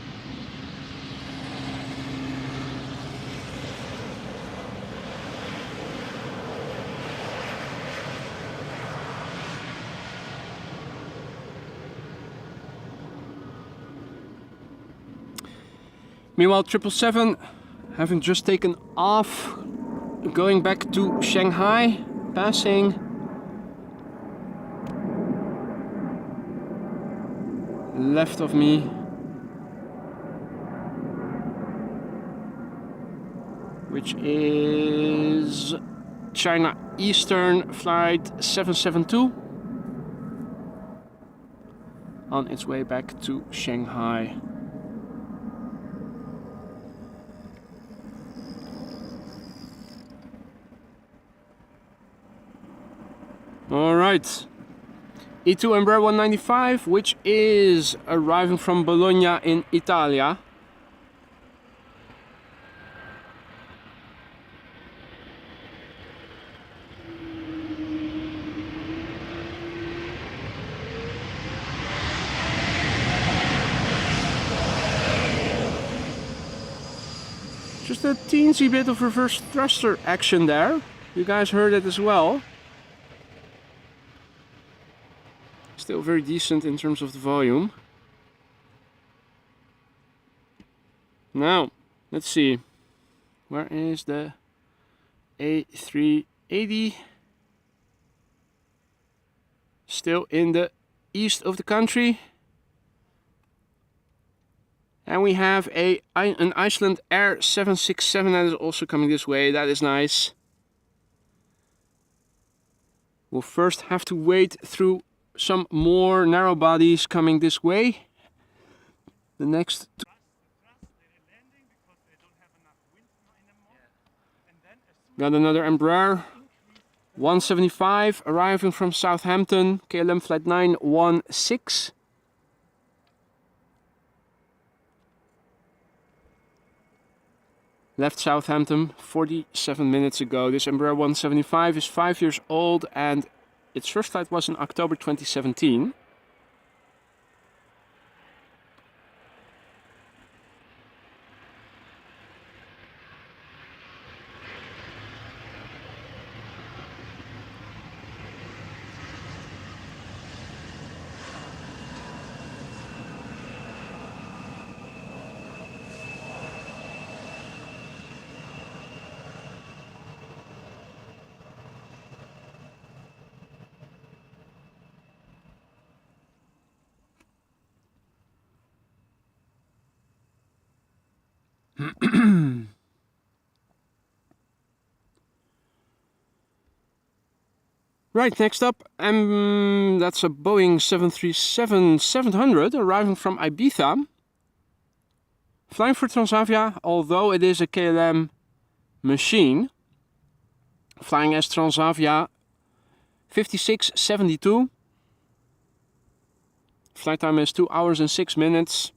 Meanwhile, 777, having just taken off, going back to Shanghai, passing left of me. Which is China Eastern flight 772 on its way back to Shanghai. All right. E2 Embraer 195, which is arriving from Bologna in Italia. Just a teensy bit of reverse thruster action there. You guys heard it as well. Still very decent in terms of the volume. Now, let's see. Where is the A380? Still in the east of the country. And we have an Icelandair 767 that is also coming this way. That is nice. We'll first have to wait through some more narrow bodies coming this way. The next got another Embraer 175 arriving from Southampton, KLM flight 916. Left Southampton 47 minutes ago. This Embraer 175 is 5 years old and its first flight was in October 2017. Right, next up, that's a Boeing 737-700 arriving from Ibiza. Flying for Transavia, although it is a KLM machine. Flying as Transavia 5672. Flight time is 2 hours and 6 minutes.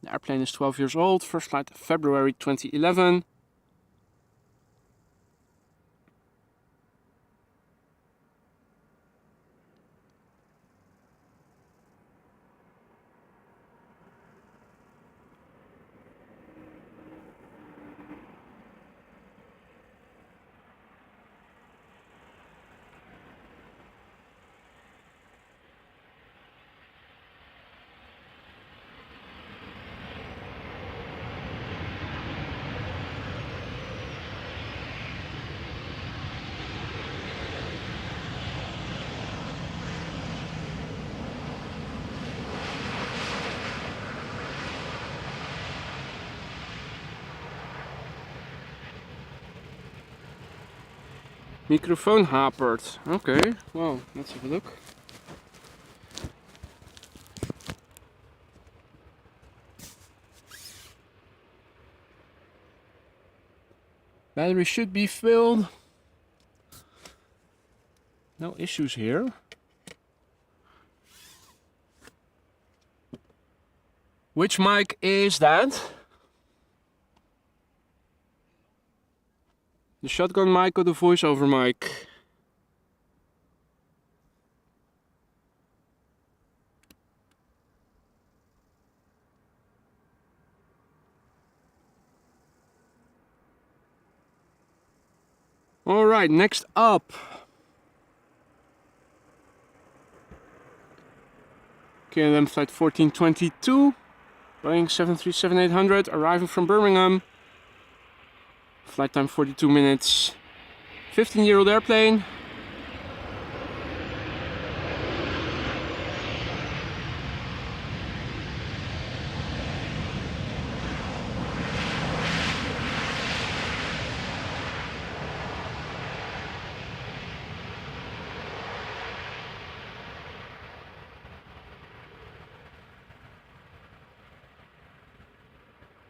The airplane is 12 years old. First flight February 2011. Microfoon hapert. Okay, well, let's have a look. Battery should be filled. No issues here. Which mic is that? The shotgun mic or the voiceover mic? Alright, next up. KLM flight 1422. Boeing 737-800 arriving from Birmingham. Flight time 42 minutes. 15-year-old airplane.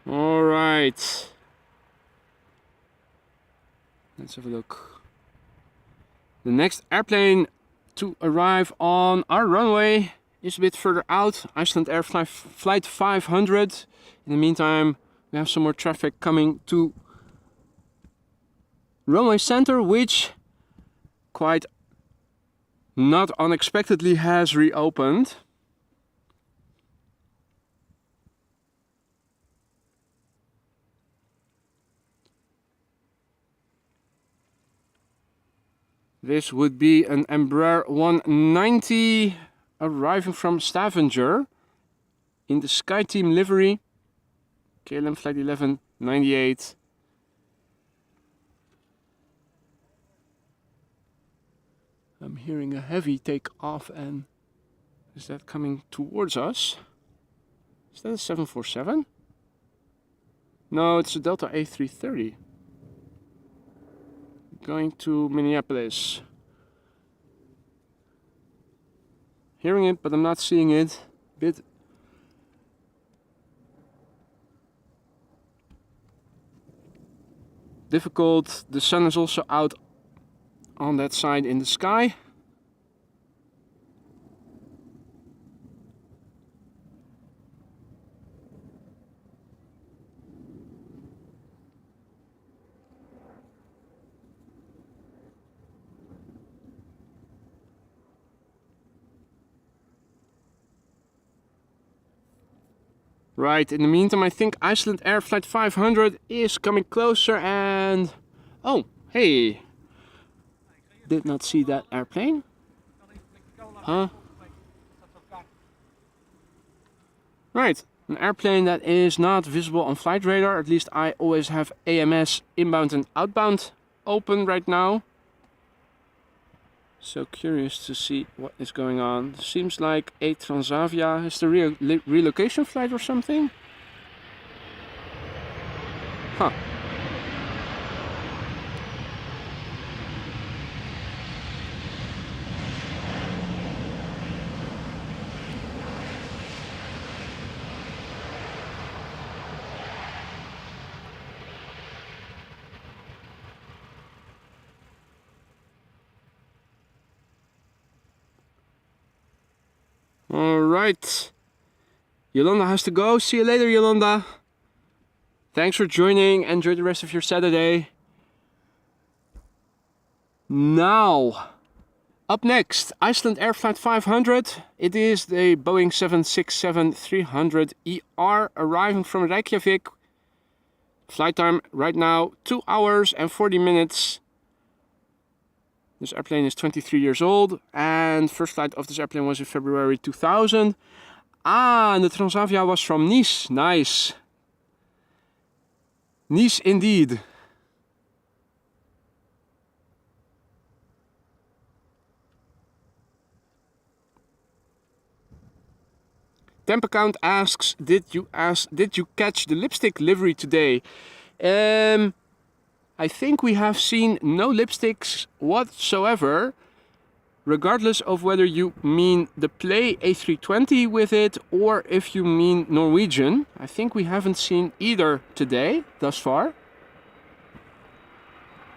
All right. Let's have a look. The next airplane to arrive on our runway is a bit further out. Icelandair flight 500. In the meantime, we have some more traffic coming to runway center, which quite not unexpectedly has reopened. This would be an Embraer 190 arriving from Stavanger in the SkyTeam livery. KLM flight 1198. I'm hearing a heavy takeoff, and is that coming towards us? Is that a 747? No, it's a Delta A330. Going to Minneapolis. Hearing it, but I'm not seeing it. Bit difficult. The sun is also out on that side in the sky. Right, in the meantime, I think Icelandair flight 500 is coming closer, and oh, hey, did not see that airplane. Huh? Right, an airplane that is not visible on flight radar. At least I always have AMS inbound and outbound open right now. So curious to see what is going on. Seems like a Transavia. Is the relocation flight or something? Huh. Alright. Yolanda has to go. See you later, Yolanda. Thanks for joining. Enjoy the rest of your Saturday. Now, up next, Icelandair Flight 500. It is the Boeing 767-300ER arriving from Reykjavik. Flight time right now 2 hours and 40 minutes. This airplane is 23 years old and first flight of this airplane was in February 2000. Ah, and the Transavia was from Nice. Nice. Nice indeed. Temp account asks, did you catch the lipstick livery today? I think we have seen no lipsticks whatsoever, regardless of whether you mean the Play A320 with it or if you mean Norwegian. I think we haven't seen either today, thus far.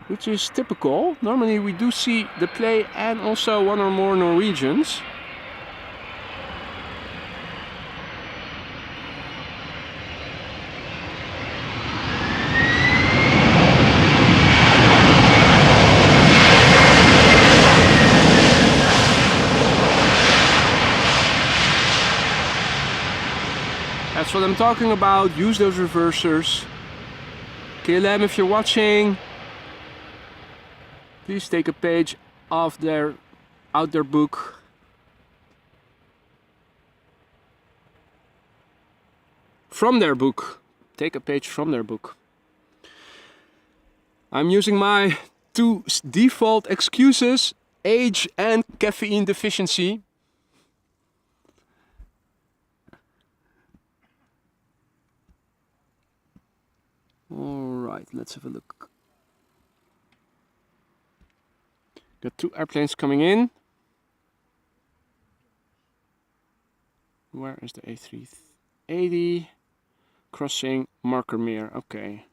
Which is typical. Normally we do see the Play and also one or more Norwegians. That's what I'm talking about. Use those reversers. KLM, if you're watching, please take a page of their book. From their book. Take a page from their book. I'm using my two default excuses: age and caffeine deficiency. Alright, let's have a look. Got two airplanes coming in. Where is the A380? Crossing Markermeer, okay.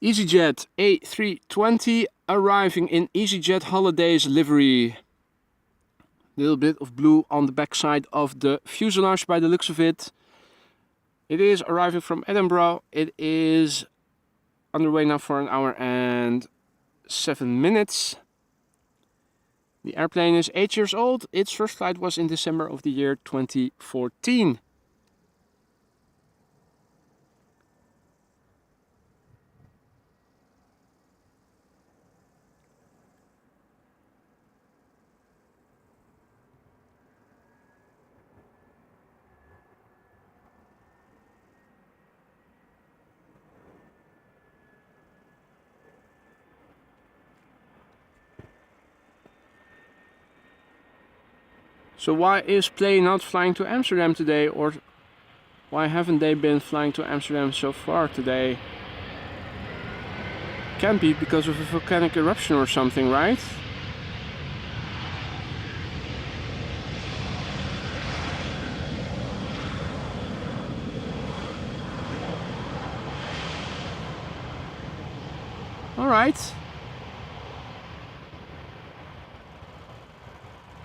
EasyJet A320 arriving in EasyJet Holidays livery. Little bit of blue on the backside of the fuselage by the looks of it. It is arriving from Edinburgh. It is underway now for 1 hour and 7 minutes. The airplane is 8 years old. Its first flight was in December of the year 2014. So why is Play not flying to Amsterdam today, or why haven't they been flying to Amsterdam so far today? Can't be because of a volcanic eruption or something, right? All right.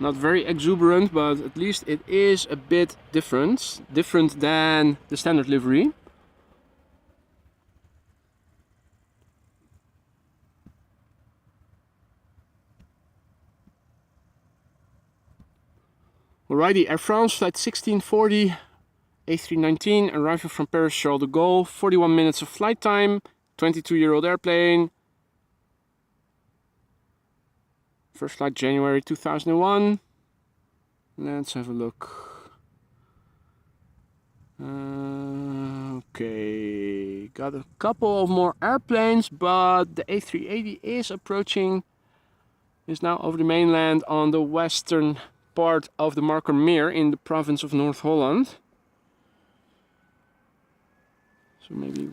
Not very exuberant, but at least it is a bit different. Different than the standard livery. Alrighty, Air France flight 1640 A319 arriving from Paris Charles de Gaulle. 41 minutes of flight time. 22-year-old airplane. First flight January 2001. Let's have a look. Okay, got a couple of more airplanes, but the A380 is approaching, is now over the mainland on the western part of the Markermeer in the province of North Holland. So maybe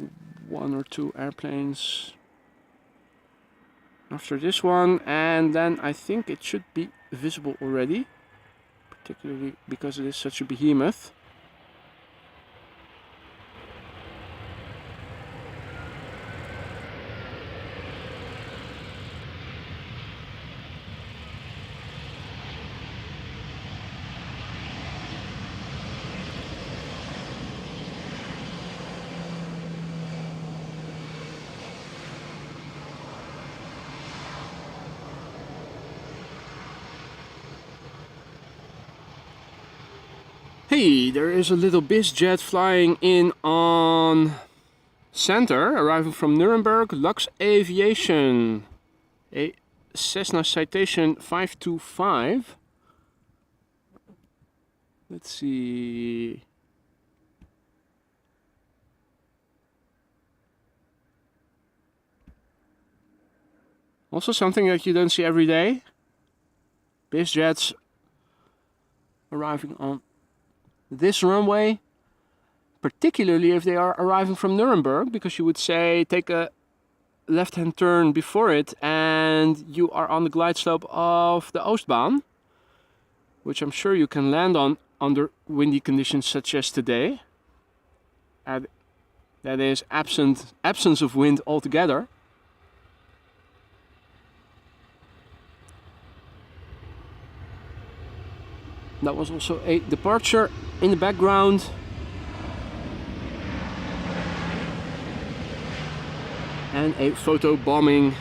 1 or 2 airplanes after this one, and then I think it should be visible already, particularly because it is such a behemoth. Hey, there is a little BizJet flying in on center, arriving from Nuremberg, Lux Aviation, a Cessna Citation 525. Let's see. Also something that you don't see every day. BizJets arriving on this runway, particularly if they are arriving from Nuremberg, because you would say take a left-hand turn before it and you are on the glide slope of the Oostbaan, which I'm sure you can land on under windy conditions such as today. And that is absence of wind altogether. That was also a departure in the background. And a photo bombing.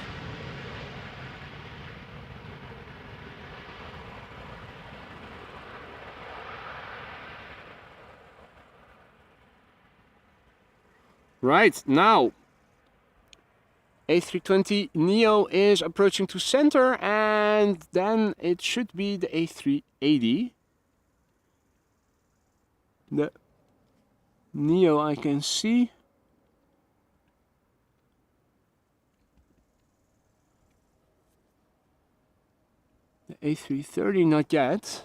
Right, now A320 Neo is approaching to center, and then it should be the A380. The Neo I can see. The A330 not yet.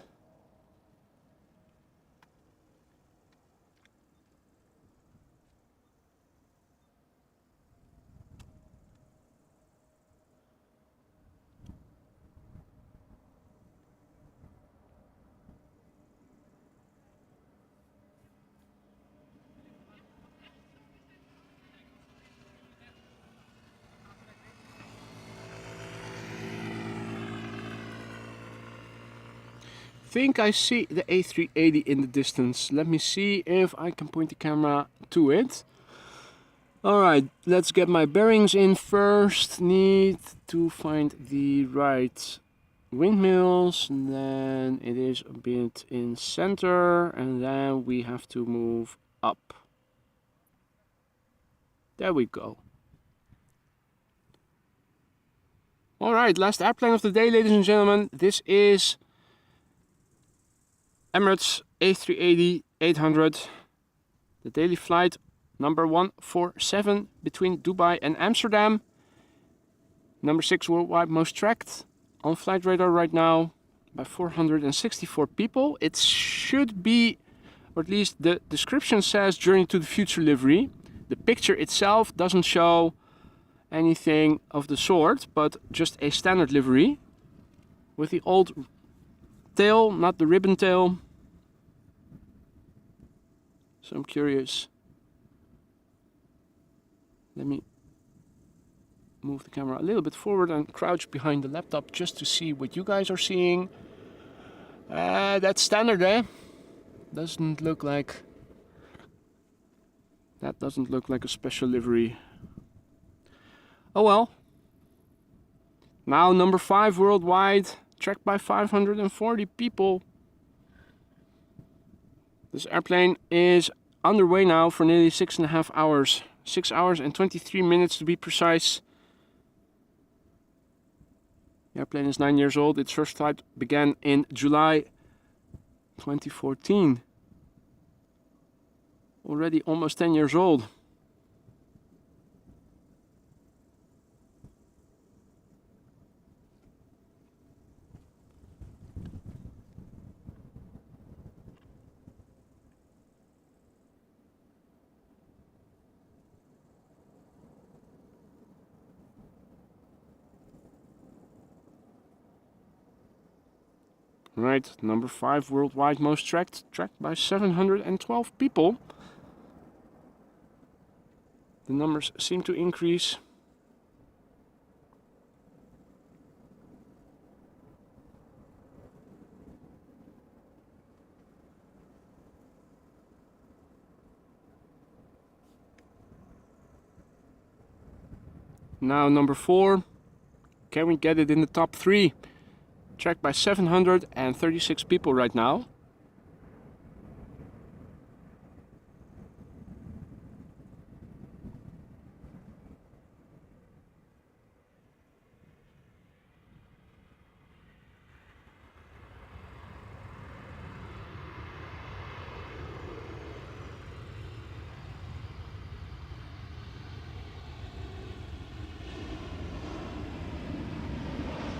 Think I see the A380 in the distance. Let me see if I can point the camera to it. Alright, let's get my bearings in first. Need to find the right windmills, and then it is a bit in center, and then we have to move up. There we go. Alright, last airplane of the day, ladies and gentlemen. This is Emirates A380-800, the daily flight number 147 between Dubai and Amsterdam. Number 6 worldwide most tracked on flight radar right now by 464 people. It should be, or at least the description says, Journey to the Future livery. The picture itself doesn't show anything of the sort, but just a standard livery with the old tail, not the ribbon tail. So I'm curious. Let me move the camera a little bit forward and crouch behind the laptop just to see what you guys are seeing. That's standard, eh? Doesn't look like... That doesn't look like a special livery. Oh well. Now number 5 worldwide, tracked by 540 people. This airplane is underway now for nearly 6.5 hours. 6 hours and 23 minutes to be precise. The airplane is 9 years old. Its first flight began in July 2014. Already almost 10 years old. Right, number 5 worldwide most tracked by 712 people. The numbers seem to increase. Now number 4. Can we get it in the top 3? Tracked by 736 people right now.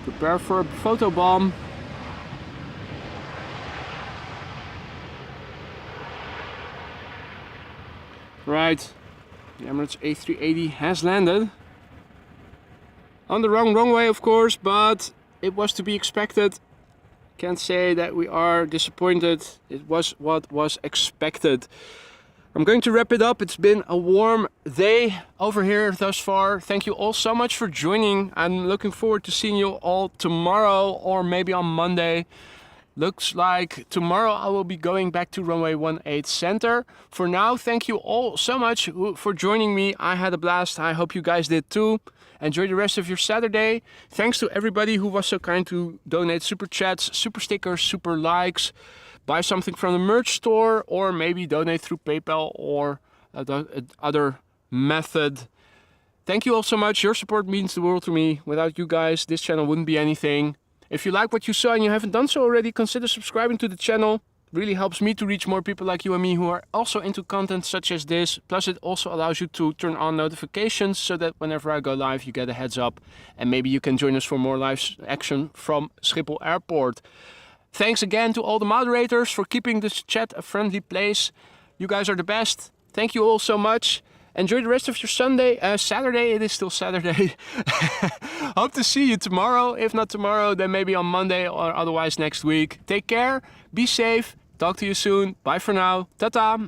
Prepare for a photo bomb. Right, the Emirates A380 has landed. On the wrong runway, of course, but it was to be expected. Can't say that we are disappointed. It was what was expected. I'm going to wrap it up. It's been a warm day over here thus far. Thank you all so much for joining. I'm looking forward to seeing you all tomorrow or maybe on Monday. Looks like tomorrow I will be going back to runway 18 center. For now, thank you all so much for joining me. I had a blast. I hope you guys did too. Enjoy the rest of your Saturday. Thanks to everybody who was so kind to donate super chats, super stickers, super likes. Buy something from the merch store, or maybe donate through PayPal or other method. Thank you all so much. Your support means the world to me. Without you guys, this channel wouldn't be anything. If you like what you saw and you haven't done so already, consider subscribing to the channel. Really helps me to reach more people like you and me who are also into content such as this. Plus it also allows you to turn on notifications so that whenever I go live you get a heads up. And maybe you can join us for more live action from Schiphol Airport. Thanks again to all the moderators for keeping this chat a friendly place. You guys are the best. Thank you all so much. Enjoy the rest of your Saturday. It is still Saturday. Hope to see you tomorrow. If not tomorrow, then maybe on Monday or otherwise next week. Take care. Be safe. Talk to you soon. Bye for now. Ta-ta.